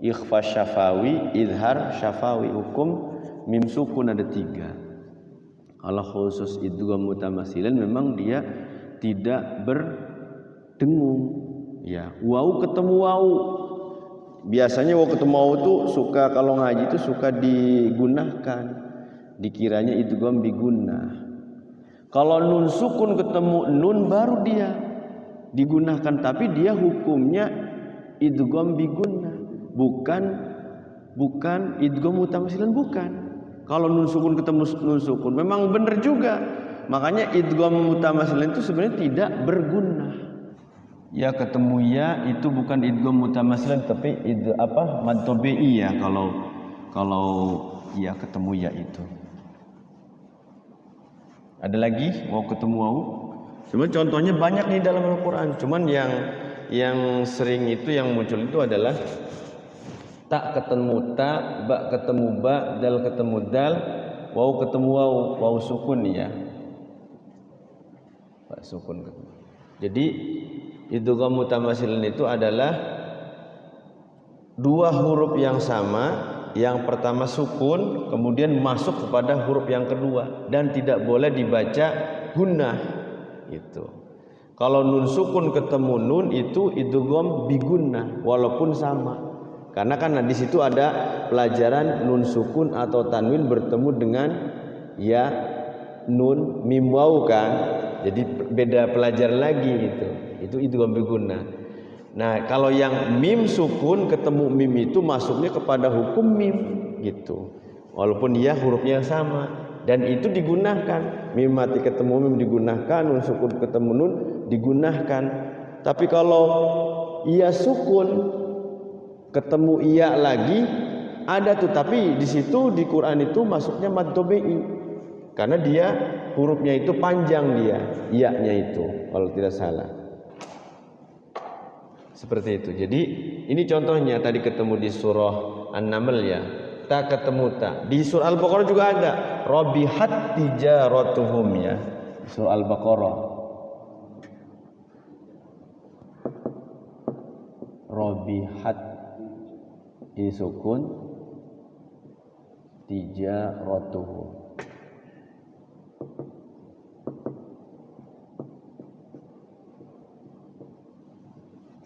ikhfa syafawi, izhar syafawi. Hukum mim sukun ada 3. Kalau khusus idgham mutamasilan memang dia tidak berdengung ya. Waw ketemu waw. Biasanya waw ketemu waw itu suka, kalau ngaji itu suka digunakan, dikiranya idgham bigunnah. Kalau nun sukun ketemu nun baru dia digunakan, tapi dia hukumnya idgham bigunnah, bukan idgham mutamasilan, bukan. Kalau nun sukun ketemu nun sukun memang benar juga. Makanya idgham mutamasilan itu sebenarnya tidak bergunnah. Ya ketemu ya itu bukan idgham mutamasilan, tapi mad tabi'i ya, kalau ya ketemu ya itu. Ada lagi waw ketemu waw. Sebenarnya contohnya banyak nih dalam Al-Qur'an. Cuman yang sering itu yang muncul itu adalah ta ketemu ta, ba ketemu ba, dal ketemu dal, waw ketemu waw, waw sukun ya. Ba sukun ketemu. Jadi idgham mutamasilan itu adalah 2 huruf yang sama. Yang pertama sukun, kemudian masuk kepada huruf yang kedua, dan tidak boleh dibaca gunnah itu. Kalau nun sukun ketemu nun itu idgham bigunnah walaupun sama. Karena kan di situ ada pelajaran nun sukun atau tanwin bertemu dengan ya nun mim waw kan. Jadi beda pelajaran lagi gitu. Itu idgham bigunnah. Nah, kalau yang mim sukun ketemu mim itu masuknya kepada hukum mim gitu. Walaupun dia hurufnya sama, dan itu digunakan. Mim mati ketemu mim digunakan, nun sukun ketemu nun digunakan. Tapi kalau ia sukun ketemu ia lagi ada tuh, tapi di situ di Quran itu masuknya mad tabi'i. Karena dia hurufnya itu panjang, dia iya-nya itu kalau tidak salah. Seperti itu. Jadi ini contohnya tadi ketemu di surah An-Naml ya. Ta ketemu ta. Di surah Al-Baqarah juga ada. Rabihat tijaratuhum ya. Surah Al-Baqarah. Rabihat isukun tijaratuhum.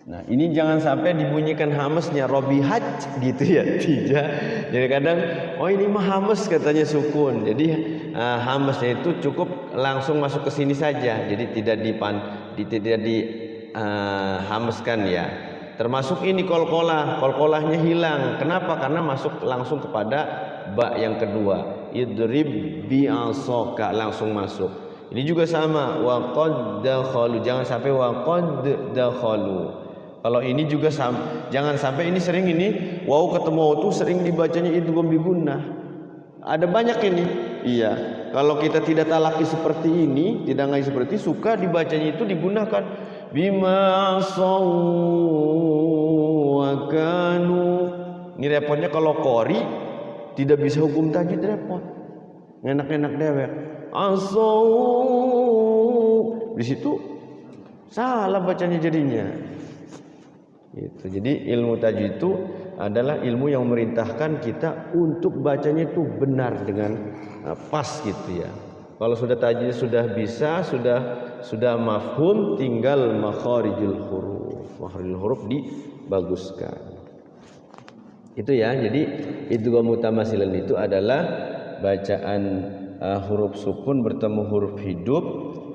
Nah, ini jangan sampai dibunyikan hamesnya Robi Haj gitu ya, tidak. Jadi kadang ini mah hames katanya sukun. Jadi hamesnya itu cukup langsung masuk ke sini saja. Jadi tidak hameskan ya. Termasuk ini kolkolahnya hilang. Kenapa? Karena masuk langsung kepada ba yang kedua. Idrib bi'asaka, langsung masuk. Ini juga sama, wa qad dakhalu, jangan sampai wa qad dakhalu. Kalau ini juga jangan sampai ini sering ini waw ketemu waw itu sering dibacanya idgham bi gunnah. Ada banyak ini. Iya. Kalau kita tidak talaki seperti ini, tidak ngai seperti suka dibacanya itu digunakan bima sawakanu. Ini repotnya kalau qori tidak bisa hukum tajwid, repot. Enak-enak dewek. Asaw. Di situ salah bacanya jadinya. Gitu. Jadi ilmu tajwid itu adalah ilmu yang memerintahkan kita untuk bacanya itu benar dengan pas gitu ya. Kalau sudah tajwid sudah bisa, sudah mafhum, tinggal makharijul huruf dibaguskan. Itu ya. Jadi idgham mutamasilan itu adalah bacaan huruf sukun bertemu huruf hidup,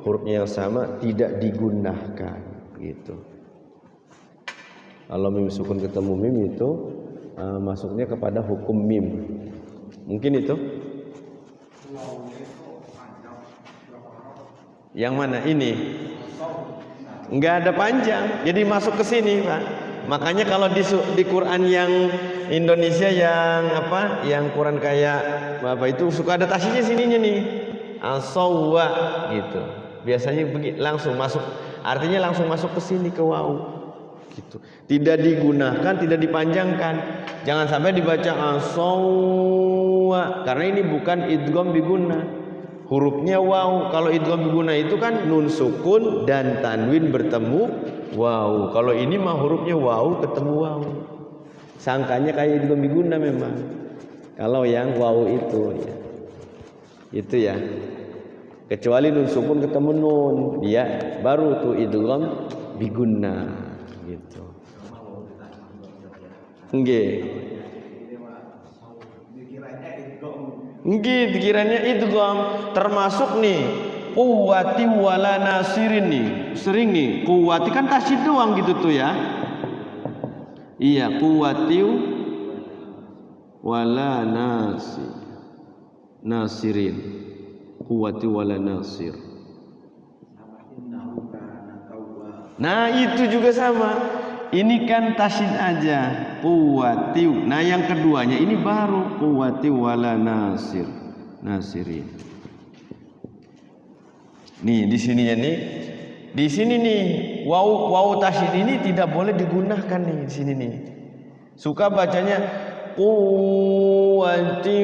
hurufnya yang sama tidak digunakan gitu. Kalau mim sukun ketemu mim itu masuknya kepada hukum mim. Mungkin itu. Yang mana ini? Enggak ada panjang. Jadi masuk ke sini, Pak. Makanya kalau di Quran yang Indonesia yang apa? Yang Quran kayak apa itu suka ada tasyinya sininya nih. Al-sawwa gitu. Biasanya langsung masuk, artinya langsung masuk ke sini ke waw. Gitu. Tidak digunakan, tidak dipanjangkan. Jangan sampai dibaca asawwa karena ini bukan idgham bi gunnah. Hurufnya waw. Kalau idgham bi gunnah itu kan nun sukun dan tanwin bertemu waw. Kalau ini mah hurufnya waw ketemu waw. Sangkanya kayak idgham bi gunnah memang. Kalau yang waw itu ya. Itu ya. Kecuali nun sukun ketemu nun, dia baru tuh idgham bi gunnah. Gitu. Nggih. Nggih, pikirannya idgham termasuk nih quwwati wala nasirin nih. Sering nih, quwwati kan tasydid doang gitu tuh ya. Iya, quwwati wala nasirin. Quwwati wala nasir. Nah itu juga sama. Ini kan tasydid aja. Quwwati. Nah yang keduanya ini baru quwwati wala nasirin. Nih di sininya nih. Di sini nih waw tasydid ini tidak boleh digunakan nih di sini nih. Suka bacanya quwwati.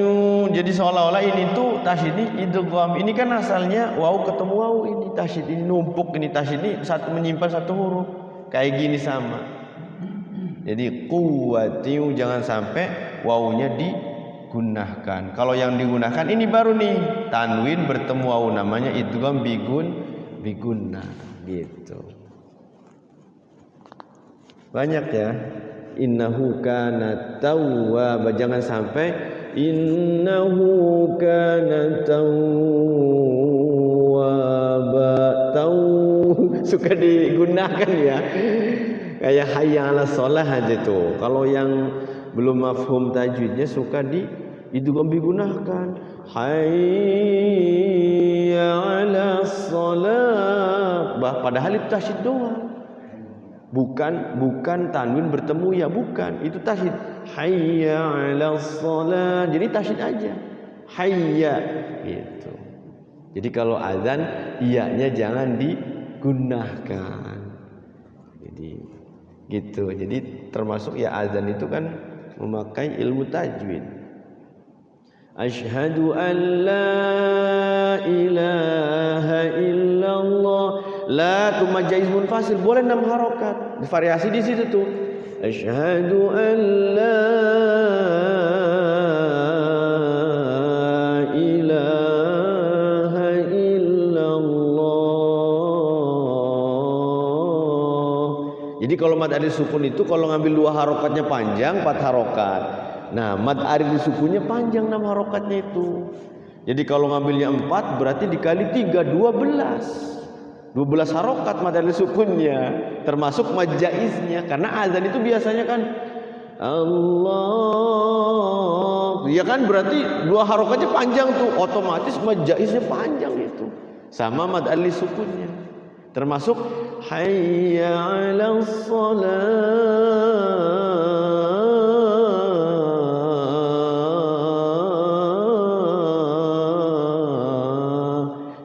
Jadi seolah-olah ini tuh tasydid idgham. Ini kan asalnya waw ketemu waw, ini tasydid ini numpuk, ini tasydid ini satu menyimpan satu huruf. Kayak gini sama. Jadi quwwati jangan sampai wawnya digunakan. Kalau yang digunakan ini baru nih tanwin bertemu waw, namanya idgham bi gunnah gitu. Banyak ya. Innahu kana tawwaba, jangan sampai innahu kana tawwaba. Suka digunakan ya. Kayak hayya 'alas shalah aja tuh. Kalau yang belum mafhum tajwidnya suka idgham digunakan. Hayya 'alas shalah. Padahal itu tasydid doang. Bukan tanwin bertemu ya, bukan. Itu tasydid. Hayya 'alas shalah. Jadi tasydid aja. Hayya gitu. Jadi kalau azan iya-nya jangan digunakan. Jadi gitu. Jadi termasuk ya azan itu kan memakai ilmu tajwid. Asyhadu an la ilaha illallah. La tu majaz munfasil, boleh 6 harokat. Variasi di situ tuh. Asyhadu an la ilaha illallah. Jadi kalau mad arid sukun itu kalau ngambil 2 harokatnya panjang 4 harokat. Nah, mad arid sukunnya panjang 6 harokatnya itu. Jadi kalau ngambilnya 4 berarti dikali 3 12 harokat mad arid sukunnya, termasuk mad jaiznya. Karena azan itu biasanya kan Allah, ya kan berarti 2 harokatnya panjang tuh, otomatis mad jaiznya panjang itu. Sama mad arid sukunnya. Termasuk hayya 'alas shalah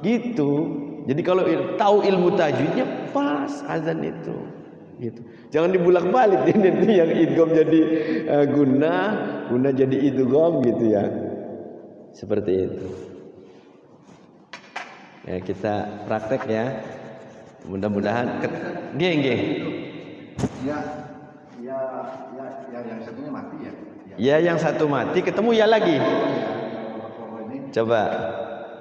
gitu. Jadi kalau tahu ilmu tajwidnya pas azan itu gitu. Jangan dibulak-balik ini yang idgham jadi guna jadi idgham gitu ya. Seperti itu. Ya, kita praktek ya. Mudah-mudahan geng. Ya, yang satunya mati ya. Ya, yang satu mati ketemu ya lagi. Coba.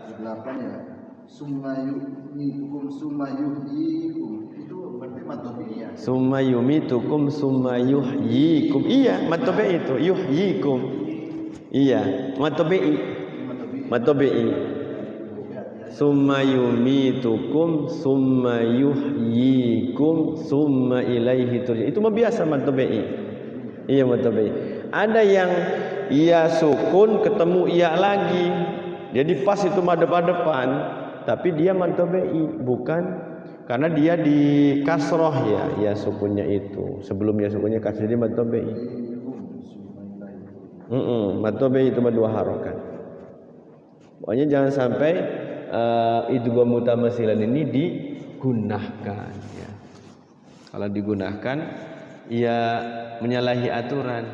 Di belakang ya. Sumayuhyikum itu berarti mad tabi'i ya. Sumayumitukum sumayuhyikum. Iya, mad tabi'i itu yuhyikum. Iya, mad tabi'i. Mad tabi'i. Summa yumitukum summa yuhyikum summa ilaihi turja'un. Itu mah biasa mad tabi'i. Iya, mad tabi'i. Ada yang iya sukun ketemu iya lagi. Jadi pas itu mad depan, tapi dia mad tabi'i, bukan karena dia di kasroh ya sukunnya itu. Sebelum ya sukunnya kasroh jadi mad tabi'i. Mad tabi'i itu mad 2 harokat. Pokoknya jangan sampai idgham mutamasilan ini digunakan ya. Kalau digunakan ya menyalahi aturan.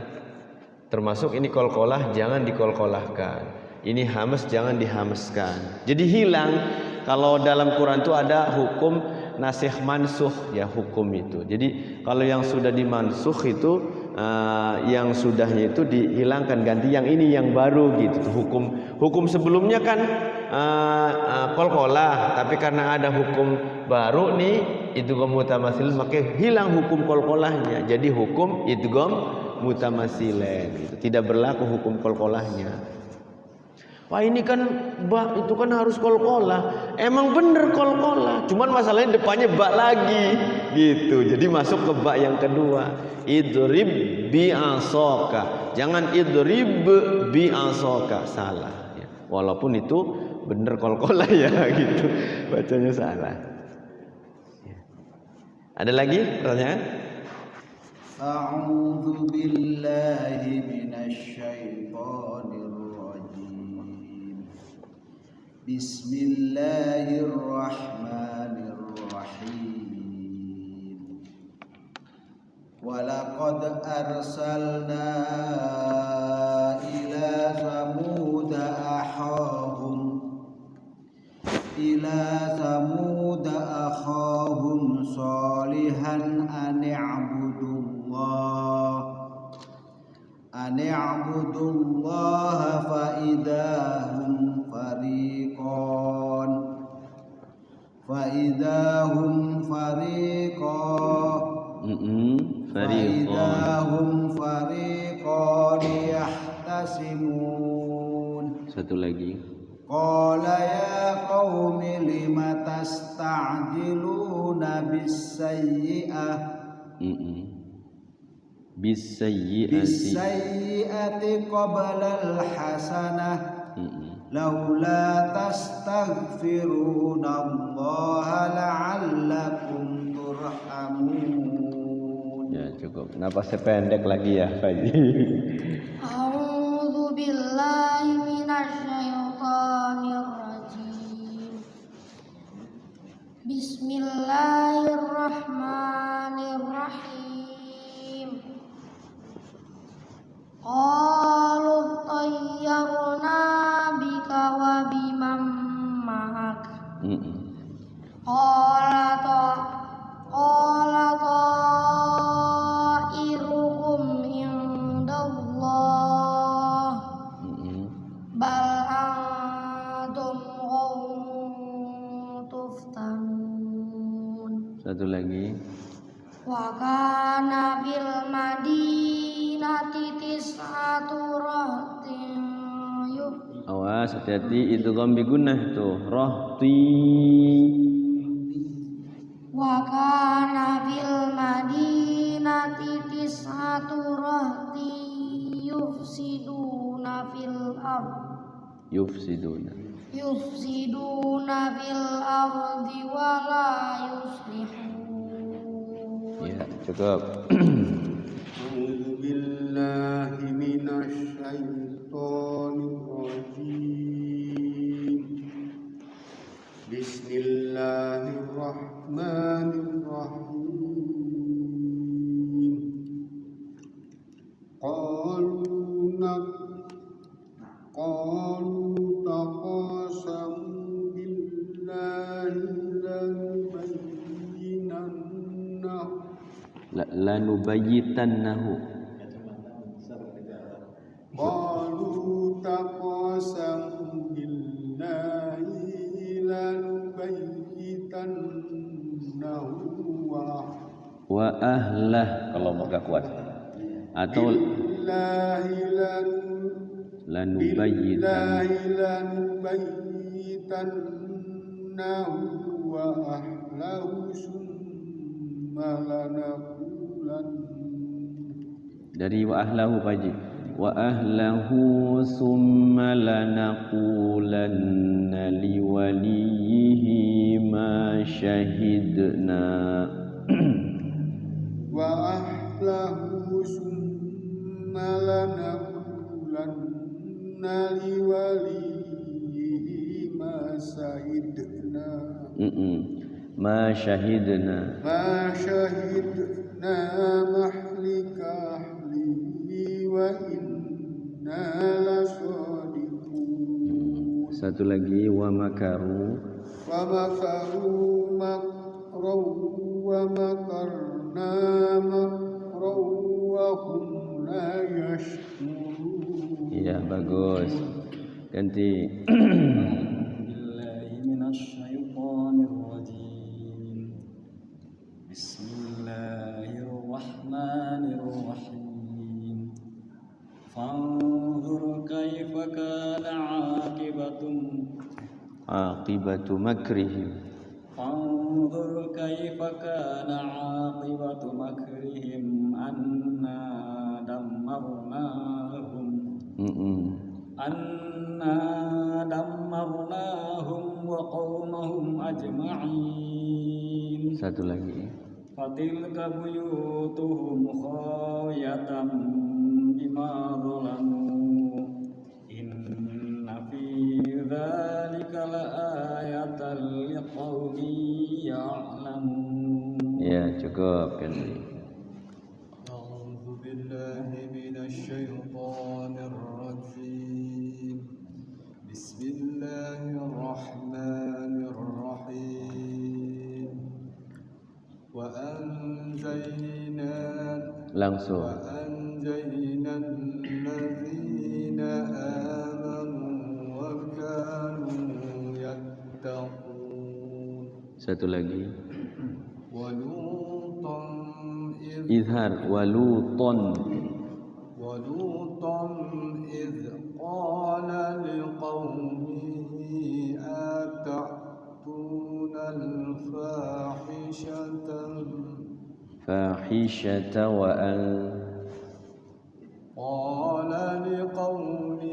Termasuk ini qalqalah jangan diqalqalahkan. Ini hamas jangan dihameskan. Jadi hilang. Kalau dalam Quran itu ada hukum nasikh mansukh ya, hukum itu. Jadi kalau yang sudah dimansukh itu yang sudahnya itu dihilangkan, ganti yang ini yang baru gitu. Hukum sebelumnya kan qalqalah, tapi karena ada hukum baru nih idgham mutamatsil maka hilang hukum qalqalahnya. Jadi hukum idgham mutamasilen gitu. Tidak berlaku hukum qalqalahnya. Wah ini kan ba itu kan harus qalqalah. Emang bener qalqalah, cuman masalahnya depannya ba lagi gitu. Jadi masuk ke ba yang kedua. Idrib bi asaka. Jangan idrib bi asaka, salah ya. Walaupun itu bener qalqalah ya gitu. Bacanya salah. Ya. Ada lagi pertanyaan? A'udzu billahi minasy syaithanir rajim. Bismillahirrahmanirrahim. Walaqad arsalna ila Samud akhahum salihan an i'budullah fa idahum fariqan yahtasimun. Satu lagi. Qala ya qaumi lima tasta'jiluna bisayyi'ati qabla al-hasanah laula tastaghfiruna allaha la'allakum turhamun. Ya cukup. Napasnya pendek lagi ya Faji. A'udzu billahi minasyaitonir rajim. Bismillahirrahmanirrahim. Qalu tayyarna bika wa biman ma'ak. Qala ta'irukum indallah bal antum qaumun tuftanun. Satu lagi. Wa kana fil madinati tis'atu rahtin Awas, hati-hati idgham bi gunnah tuh. Rahti. Wa kana fil madinati tis'atu rahtin yufsiduna fil ard Yufsiduna fil ardi wa la yuslihun. Ya, cukup. A'udzu billahi minasy syaithanir rajim. Bismillahirrahmanirrahim. Qalu taqasamu billahi Lanubayyitannahu. Qalu taqasamu billahi lanubayyitannahu Wa ahlah kalau agak kuat. Atau lanubayyitannahu wa ahlahu summa lanaqulan. Dari wa ahlahu Paji. Wa ahlahu summa lanaqulanna liwaliyihi ma syahidna. Wa ahlahu summa lanaqulanna liwaliyihi ma syahidna. Ma syahidna mahlika ahlihi wa inna lasadiqun. Satu lagi wa makaru makran wa makarna makran wa hum la yashkurun. Ya, bagus. Ganti. Bismillahirrahmanirrahim. Fanzur kaifa kana aqibatu makrihim. Fanzur kaifa kana aqibatu makrihim anna dammarnahum wa qaumahum ajma'in. Satu lagi. Fatilka buyutuhum khawiyatan bima zalamu inna fi dzalika laayatan liqaumin ya'lamun. Ya, cukup ganti. A'udzu billahi minasy syaithanir rajim. Bismillahirrahmanirrahim. Wa anjayna Langsung. wa anjayna alladzina amanu wa kanu yattaqun. Satu lagi. Wa lutan Izhar waluton. إذ قال لقومه أتأتون الفاحشة قال لقومه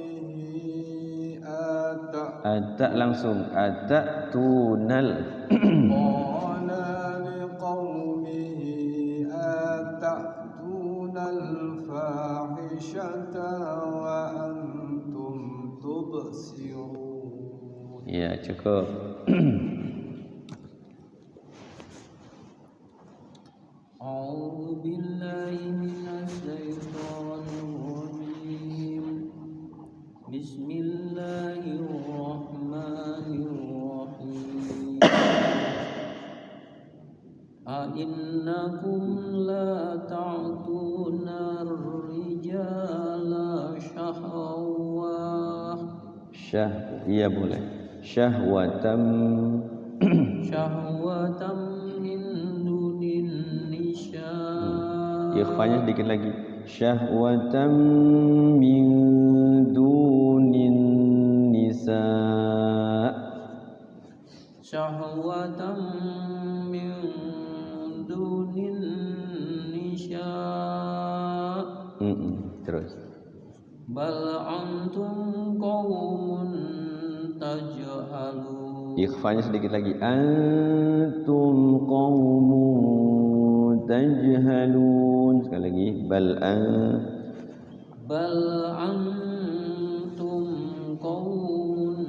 langsung atattunal قال لقومه أتأتون الفاحشة وأنتم تبصرون. Ya, cukup. A'udzu billahi minasy syaithanir rajim. Bismillahirrahmanirrahim. A'innakum la ta'tuna ar-rijala syahwah. Iya boleh. Syahwatam Syahwatam min dunin nisa. Ikhfanya sedikit lagi. Syahwatan min dunin nisa. Syahwatan min dunin nisa. Terus. Bal antum qaumun tajhalun. Ikhfanya sedikit lagi. Antum qaumun tajhalun. Sekali lagi. Bal antum qaumun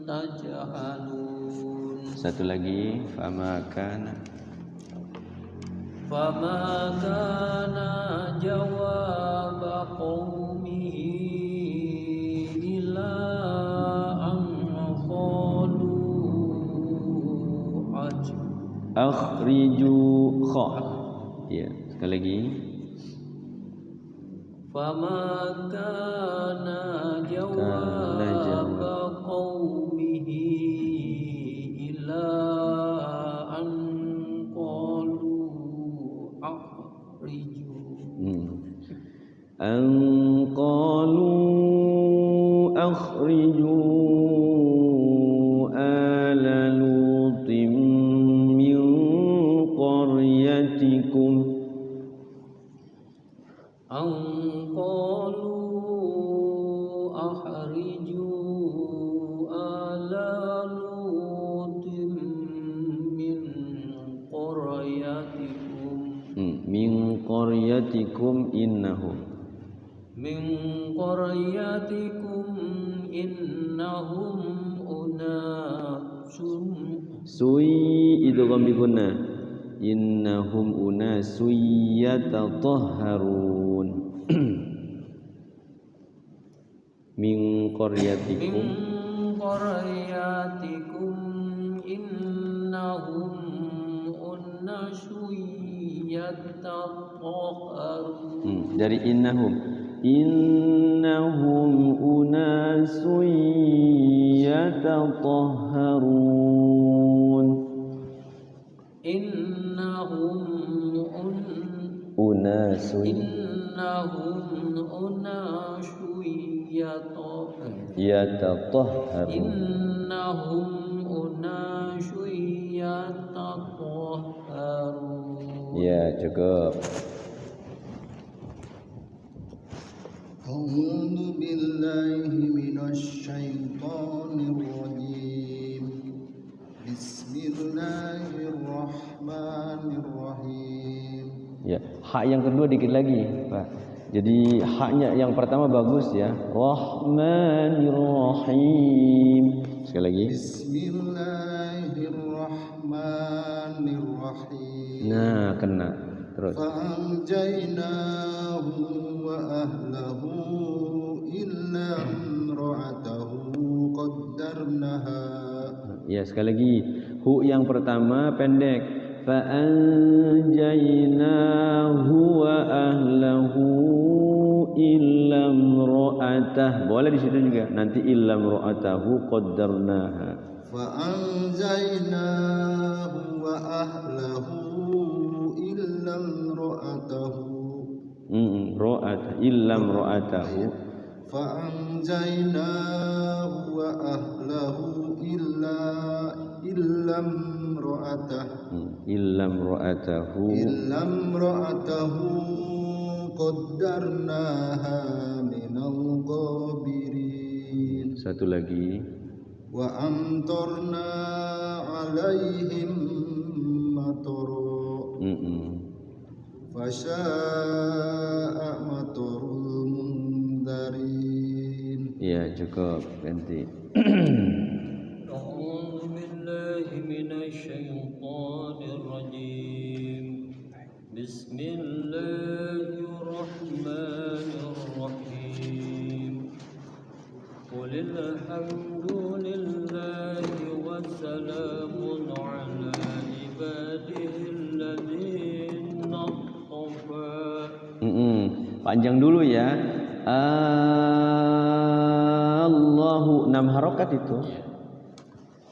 tajhalun. Satu lagi. Fama kana jawab qaumihi illa an qalu akhriju kha. Ya, sekali lagi. Fama kana jawab qaumihi illa an qalu akhriju. An qalu akhriju ala lutim min qaryatikum. An qalu akhriju ala lutim min qaryatikum. Min qaryatikum innahum. Min qaryatikum innahum unasun. Sui idgham bi gunnah. Innahum unasun yatatahharun. Min qaryatikum. Min qaryatikum innahum unasun yatatahharun. Dari innahum unasun yatatahharun. Innahum unasun yatatahharun. Innahum unasun yatatahharun. Ya, cukup. A'udzu billahi minasy syaithanir rajim. Bismillahirrahmanirrahim. Ya, hak yang kedua dikit lagi, Pak. Jadi haknya yang pertama bagus ya. Rahmanirrahim. Sekali lagi. Bismillahirrahmanirrahim. Nah, kena. Terus. Fa'anjaynahu wa ahlahu illa imra'atahu qaddarnaha. Ya, sekali lagi. Hu yang pertama pendek. Fa'anjaynahu wa ahlahu illa imra'atah. Boleh di situ juga. Nanti illa imra'atahu qaddarnaha. Fa'anjaynahu wa ahlahu illa imra'atahu. Ra'atah illa imra'atahu. Fa'anjaynahu wa ahlahu illa imra'atahu. Illa imra'atahu qaddarnaha minal ghabirin. Satu lagi. Wa amtarna 'alaihim matara. Fasya'a matarul mundarin. Ya, cukup. Ganti. A'udzu billahi minasy syaithanir rajim. Bismillahirrahmanirrahim. Qulil hamdulillahi wa salamun ala ibadihi alladzina istafa. Panjang dulu ya. Allahu 6 harokat itu.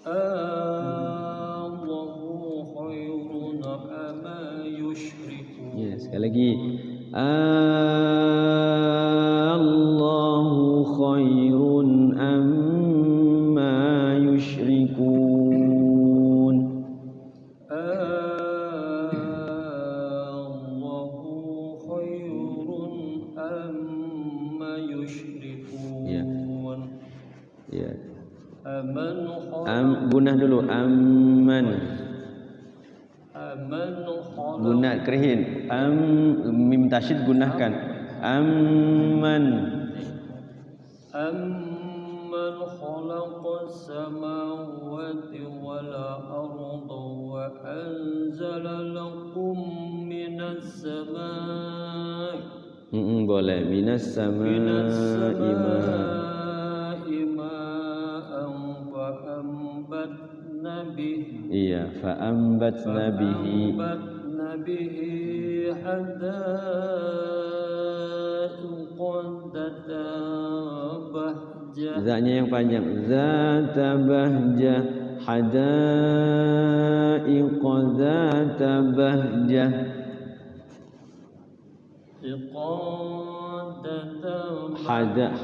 Allahu khairun amma yushrikun. Ya, sekali lagi. Allahu khairun amma yusyrikun. Allahu khairun amma yusyrikun. Ya. Aman Gunah dulu amman. khalaq Gunah krihin. Mim tasyid gunahkan. Amman. Amman khalaqas samawati wal arda wa anzala lakum minas samaa'i Boleh. Minas samaa'i ma'an fa'ambatna bihi Iya, fa'ambatna bihi. Zaknya yang panjang. Zata bahjah, hadaiqa zata bahjah. Hadaiqa.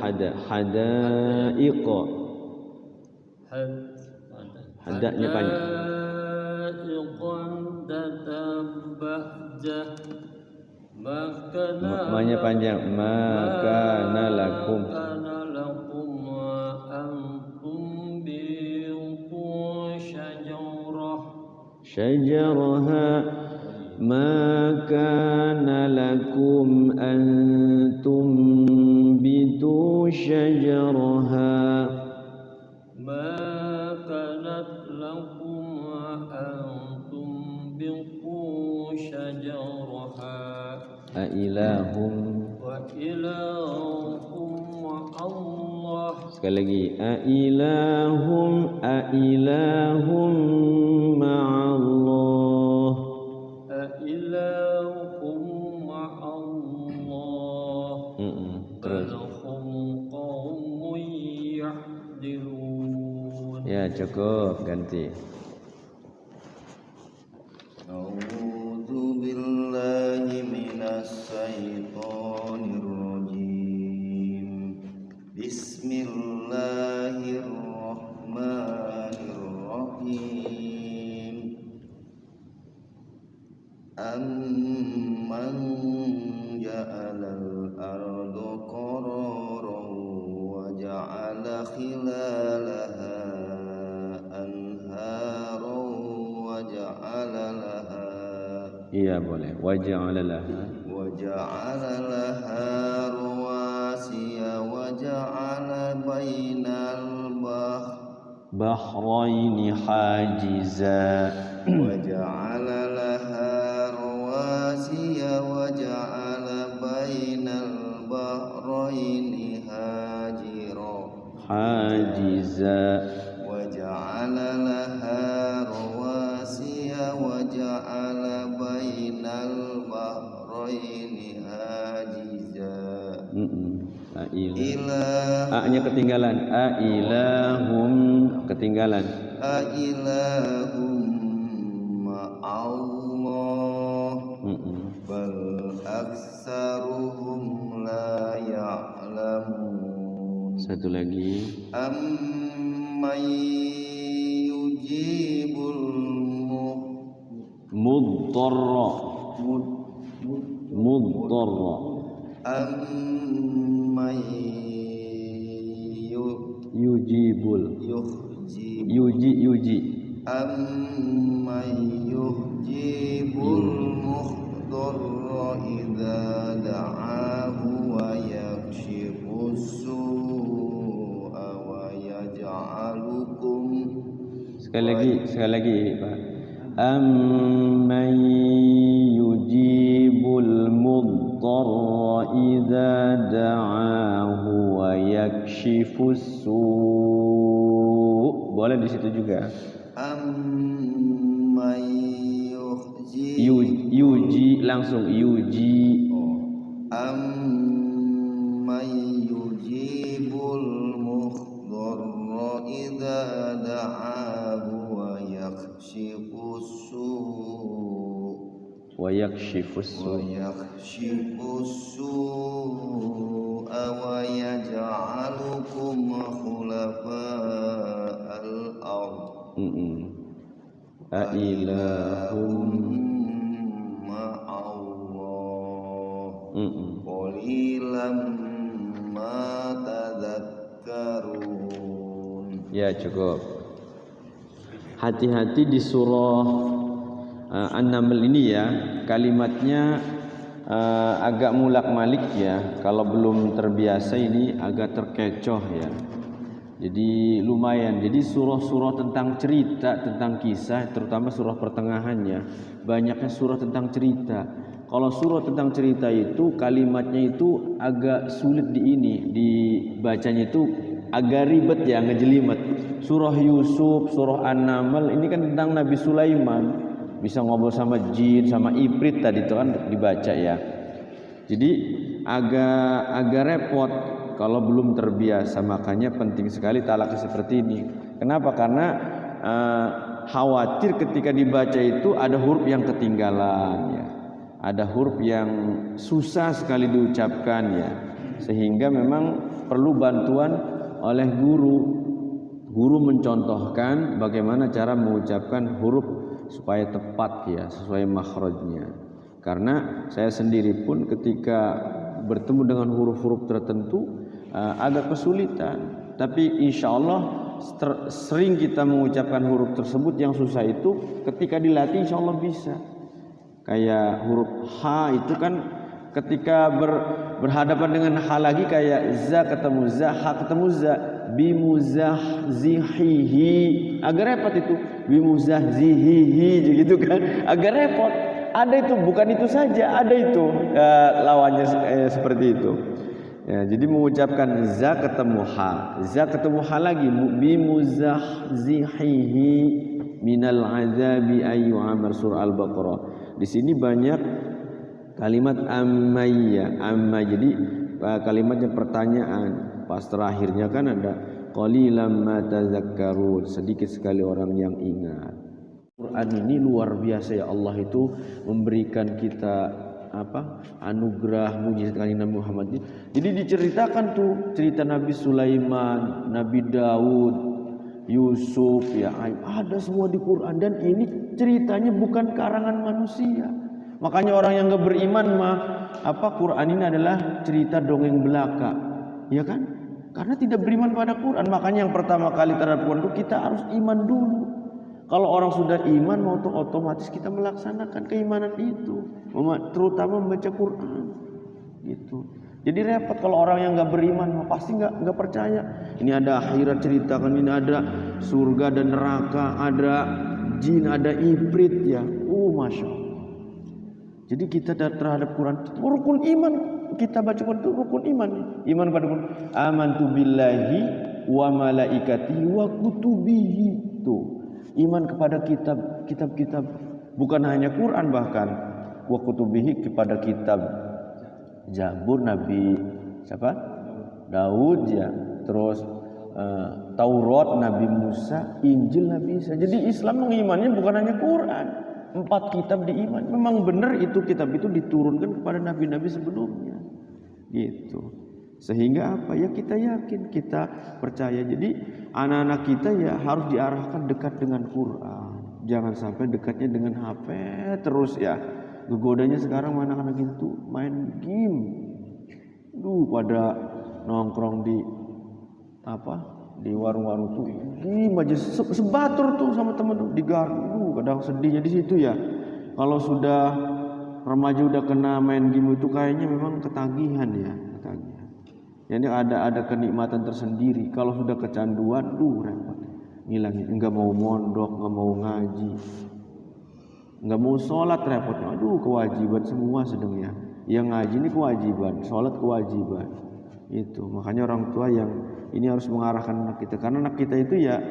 Hadanya panjang. Makanya panjang. Makana lakum. Syajaraha. Ma kana lakum an tumbitu syajaraha. Ma kanat lakum an tumbitu syajaraha. Ailahum. Wa ilahum Allah. Sekali lagi. Ailahum ma'allah. Ailahum ma'allah. Terus. Balhum qaumun yahdilun. Ya cukup, ganti. A'udzu billahi minas syaitonir rajim. Bismillahirrahmanirrahim. Amman ja'alal arda qararan wa ja'ala khilalaha anharan wa ja'ala laha Iya boleh. Waja'ala laha. rawasiya wa ja'ala bainal Bahraini hajiza. وجعل لها رواسي وجعل بين البحرين حاجزا. وجعل لها رواسي وجعل بين البحرين حاجزا. A-nya ketinggalan. A-ilahum ketinggalan. A-ilahum ma'allah. Bal aksaruhum la ya'lamun. Satu lagi. Amman yujibul muddarra. Amman yujibul. Yuji. Amman yuhjibul mukhdarra idza da'ahu wa yakshifus su'a wa yaj'alukum. Sekali lagi Pak. Amman yujibul muddarra idza da'ahu wa yakshifus su'. Boleh di situ juga. Amman yuji langsung yuji. Amman yujibul mukhdarra idza da'ahu wa yakshifus su'. wa yakshifus su'. ويكشف السوء ويجعلكم خلفاء الأرض Ailahum مع الله قليلا ما تذكرون. Ya cukup. Hati-hati di surah An-Naml ini ya, kalimatnya agak mulak-malik ya. Kalau belum terbiasa ini agak terkecoh ya. Jadi lumayan. Jadi surah-surah tentang cerita, tentang kisah, terutama surah pertengahannya, banyaknya surah tentang cerita. Kalau surah tentang cerita itu kalimatnya itu agak sulit dibacanya itu agak ribet ya, ngejelimet. Surah Yusuf, surah An-Naml ini kan tentang Nabi Sulaiman, bisa ngobrol sama jin, sama ifrit tadi itu kan dibaca ya. Jadi agak repot kalau belum terbiasa, makanya penting sekali talaqi seperti ini. Kenapa? Karena khawatir ketika dibaca itu ada huruf yang ketinggalan ya. Ada huruf yang susah sekali diucapkan ya. Sehingga memang perlu bantuan oleh guru. Guru mencontohkan bagaimana cara mengucapkan huruf supaya tepat ya, sesuai makhrajnya. Karena saya sendiri pun ketika bertemu dengan huruf-huruf tertentu agak kesulitan. Tapi insya Allah sering kita mengucapkan huruf tersebut yang susah itu, ketika dilatih insya Allah bisa. Kayak huruf H itu kan ketika berhadapan dengan H lagi kayak za ketemu za, H ketemu za, bimuzahzihihi, agak repot itu, bimuzahzihihi gitu kan, agak repot. Ada itu, bukan itu saja, ada itu lawannya seperti itu. Ya, jadi mengucapkan za ketemu H, za ketemu H lagi, bimuzahzihihi minal azabi ayu amr, surah Al-Baqarah. Di sini banyak kalimat ammayya, amma, jadi kalimatnya pertanyaan. Pas terakhirnya kan ada qalilam ma tazakkarun, sedikit sekali orang yang ingat. Quran ini luar biasa ya, Allah itu memberikan kita anugerah mujizat Kanjeng Nabi Muhammad ini. Jadi diceritakan tuh cerita Nabi Sulaiman, Nabi Daud, Yusuf ya, ada semua di Quran, dan ini ceritanya bukan karangan manusia. Makanya orang yang enggak beriman Quran ini adalah cerita dongeng belaka. Ya kan? Karena tidak beriman pada Quran. Makanya yang pertama kali terhadap Quran itu kita harus iman dulu. Kalau orang sudah iman, otomatis kita melaksanakan keimanan itu, terutama membaca Quran. Gitu. Jadi repot kalau orang yang nggak beriman, pasti nggak percaya. Ini ada akhirat ceritakan, ini ada surga dan neraka, ada jin, ada ibrit ya. Masya Allah. Jadi kita terhadap Quran, rukun iman, kita baca Quran itu rukun iman. Iman pada Quran. Amantu billahi wa malaikatihi wa kutubihi. Tuh, iman kepada kitab-kitab, bukan hanya Quran, bahkan wa kutubihi, kepada kitab Zabur Nabi siapa? Daud ya. Terus Taurat Nabi Musa, Injil Nabi Isa. Jadi Islam mengimannya bukan hanya Quran. 4 kitab diiman. Memang benar itu kitab itu diturunkan kepada nabi-nabi sebelumnya. Gitu. Sehingga apa? Ya kita yakin, kita percaya. Jadi anak-anak kita ya harus diarahkan dekat dengan Quran. Jangan sampai dekatnya dengan HP terus ya. Kegodanya sekarang anak-anak itu main game. Pada nongkrong di warung-warung tuh game aja, sebatur tuh sama temen tuh di gardu. Kadang sedihnya di situ ya. Kalau sudah remaja udah kena main game itu kayaknya memang ketagihan ya, ketagihan. Jadi ada kenikmatan tersendiri. Kalau sudah kecanduan, repot. Ngilangin, enggak mau mondok, enggak mau ngaji, enggak mau sholat, repot. Kewajiban semua sedang ya. Yang ngaji ini kewajiban, sholat kewajiban. Itu makanya orang tua yang ini harus mengarahkan anak kita, karena anak kita itu ya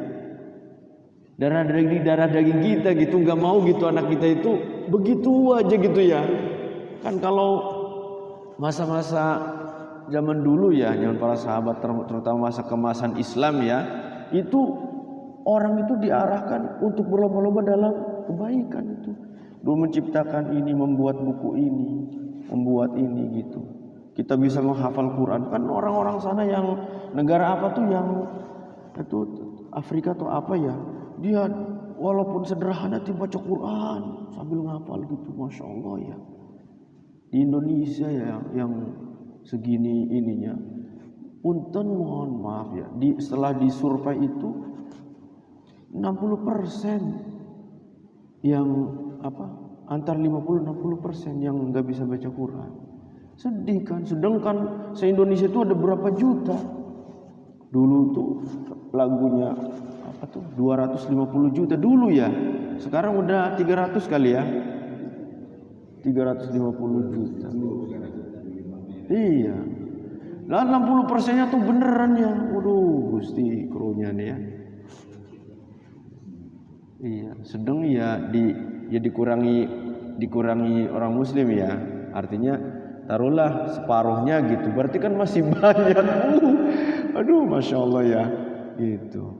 darah daging kita gitu, nggak mau gitu anak kita itu begitu aja gitu ya. Kan kalau masa-masa zaman dulu ya, zaman para sahabat, terutama masa kemasan Islam ya, itu orang itu diarahkan untuk berlomba-lomba dalam kebaikan itu. dulu menciptakan ini, membuat buku ini, membuat ini gitu. Kita bisa menghafal Quran. Kan orang-orang sana yang negara apa tuh yang itu Afrika atau apa ya, dia walaupun sederhana dia baca Quran sambil ngapal gitu, masya Allah ya. Di Indonesia ya yang segini ininya, punten mohon maaf ya, setelah disurvei itu 60% yang apa, antar 50-60% yang nggak bisa baca Quran. Sedih kan, sedangkan se-Indonesia itu ada berapa juta. Dulu tuh lagunya apa tuh 250 juta dulu ya, sekarang udah 300 kali ya, 350 juta. Iya. Lah 60%-nya tuh beneran ya. Waduh, Gusti krunya nih ya. Iya, sedang ya dikurangi orang muslim ya. Artinya taruhlah separuhnya gitu. Berarti kan masih banyak. Aduh, masya Allah ya. Gitu.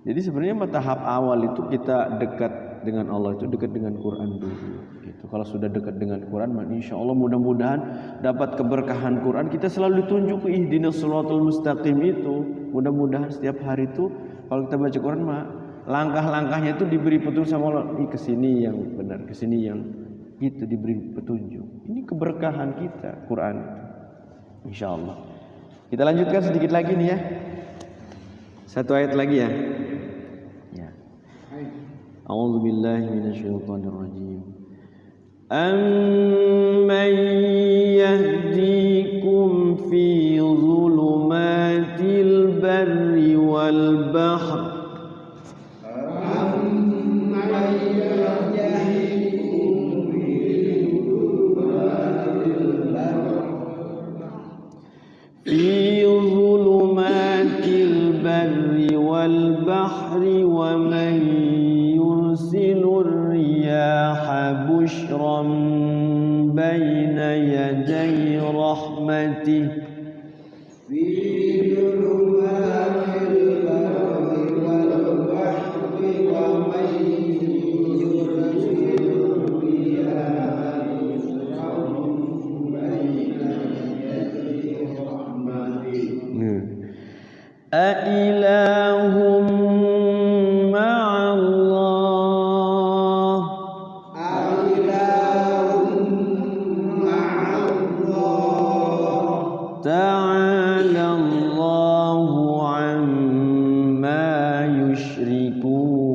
Jadi sebenarnya tahap awal itu kita dekat dengan Allah itu dekat dengan Quran dulu. Gitu. Kalau sudah dekat dengan Quran, insya Allah mudah-mudahan dapat keberkahan Quran. Kita selalu ditunjuk ke ihdinas shiratal mustaqim itu. Mudah-mudahan setiap hari itu kalau kita baca Quran langkah-langkahnya itu diberi petunjuk sama Allah. Ini kesini yang benar, kesini yang itu diberi petunjuk. Ini keberkahan kita Quran. Insya Allah. Kita lanjutkan sedikit lagi nih ya. Satu ayat lagi ya. Ya. A'udzu billahi minasyaitonir rajim. Amman yahdikum fi dhulumatil barri wal bahr والبحر ومن يرسل الرياح بشرا بين يدي رحمته في ظلمات البر والبحر ومن يرسل الرياح بشرا بين يدي رحمته أإله مع الله تعالى الله عما يشركون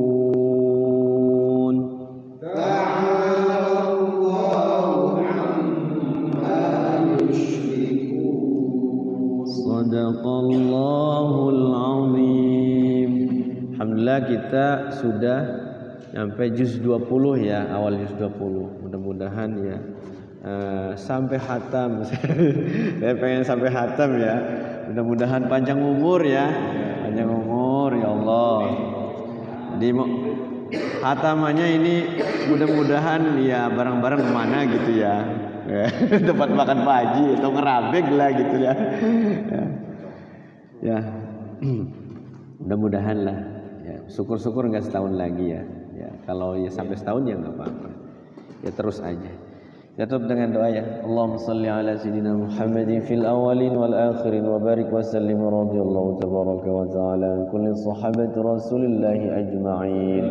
Sadaqallahul azim. Alhamdulillah kita sudah sampai juz 20 ya, awal juz 20. Mudah-mudahan ya sampai khatam. Saya pengen sampai khatam ya. Mudah-mudahan panjang umur ya. Panjang umur ya Allah. Di khatamannya ini mudah-mudahan ya bareng-bareng kemana gitu ya. Tempat makan Pak Haji atau ngerabek lah gitu ya. Ya. Mudah-mudahan lah ya, syukur-syukur enggak setahun lagi ya. Ya, kalau ya sampai setahun ya enggak apa-apa. Ya terus aja. Ya tutup dengan doa ya. Allahumma shalli ala sayyidina Muhammadin fil awwalin wal akhirin wa barik wa sallim radhiyallahu tabaraka wa ta'ala an kulli sahabati Rasulillah ajma'in.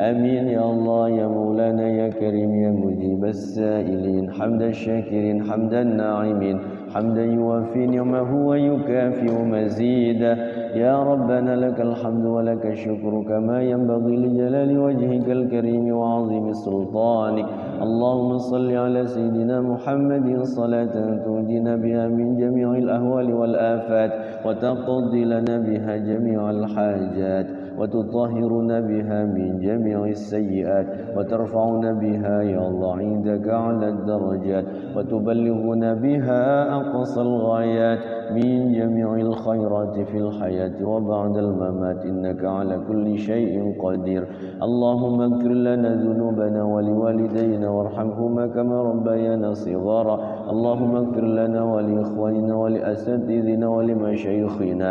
Amin ya Allah ya Maulana ya Karim ya mujibas sa'ilin hamdan syakirin hamdan na'imin حمدا يوافي نعمه ويكافئ مزيدا يا ربنا لك الحمد ولك الشكر كما ينبغي لجلال وجهك الكريم وعظيم سلطانك اللهم صل على سيدنا محمد صلاة تنجينا بها من جميع الأهوال والآفات وتقضي لنا بها جميع الحاجات وتطهرنا بها من جميع السيئات وترفعنا بها يا الله عندك على الدرجات وتبلغنا بها أقصى الغايات من جميع الخيرات في الحياة وبعد الممات إنك على كل شيء قدير اللهم اغفر لنا ذنوبنا ولوالدينا وارحمهما كما ربيانا صغارا اللهم اغفر لنا ولإخواننا ولأساتذتنا ولمشايخنا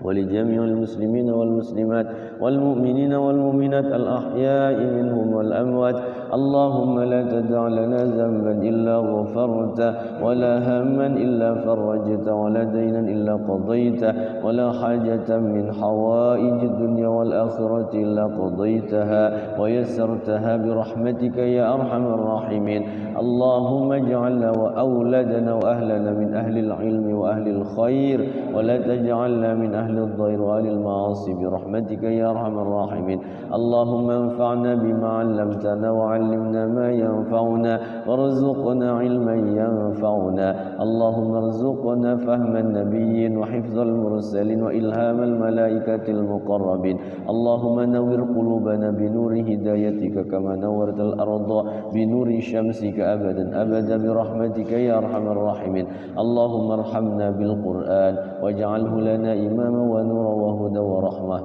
ولجميع المسلمين والمسلمات والمؤمنين والمؤمنات الأحياء منهم والأموات. اللهم لا تدع لنا ذنبا إلا غفرته ولا هما إلا فرجته ولا دينا إلا قضيته ولا حاجة من حوائج الدنيا والآخرة إلا قضيتها ويسرتها برحمتك يا أرحم الراحمين. اللهم اجعلنا وأولادنا وأهلنا من أهل العلم وأهل الخير ولا تجعلنا من أهل الضير وأهل المعاصي برحمتك يا أرحم الراحمين. اللهم انفعنا بما علمتنا وعلمنا ما ينفعنا وارزقنا علما ينفعنا. اللهم ارزقنا فهم النبيين وحفظ المرسلين وإلهام الملائكة المقربين. اللهم نور قلوبنا بنور هدايتك كما نورت الأرض بنور شمسك أبدا أبدا برحمتك يا أرحم الراحمين. اللهم ارحمنا بالقرآن واجعله لنا إماما ونورا وهدى ورحمة.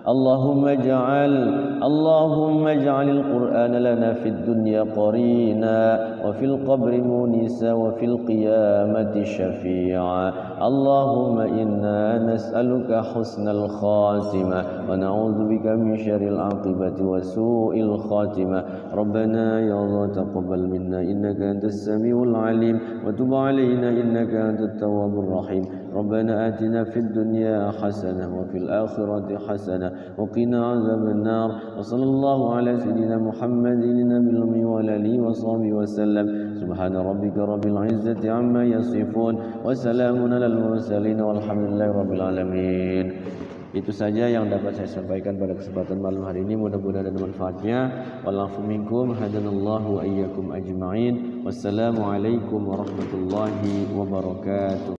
اللهم اجعل القرآن لنا في الدنيا قرينا وفي القبر مونسا وفي القيامة شفيعا. اللهم إنا نسألك حسن الخاتمة ونعوذ بك من شر العاقبة وسوء الخاتمة. ربنا يا الله تقبل منا إنك أنت السميع العليم وتب علينا إنك أنت التواب الرحيم. ربنا آتنا في الدنيا حسنة وفي الآخرة حسنة وقنا عذاب النار. وصلى الله على سيدنا محمد النبي الأمي وعلى آله وصحبه وسلم. سبحان ربك رب العزة عما يصفون وسلام على المرسلين والحمد لله رب العالمين. Itu saja yang dapat saya sampaikan pada kesempatan malam hari ini. Mudah-mudahan ada manfaatnya. Walafu minkum hadanallahu wa iyyakum ajma'in. Wassalamualaikum warahmatullahi wabarakatuh.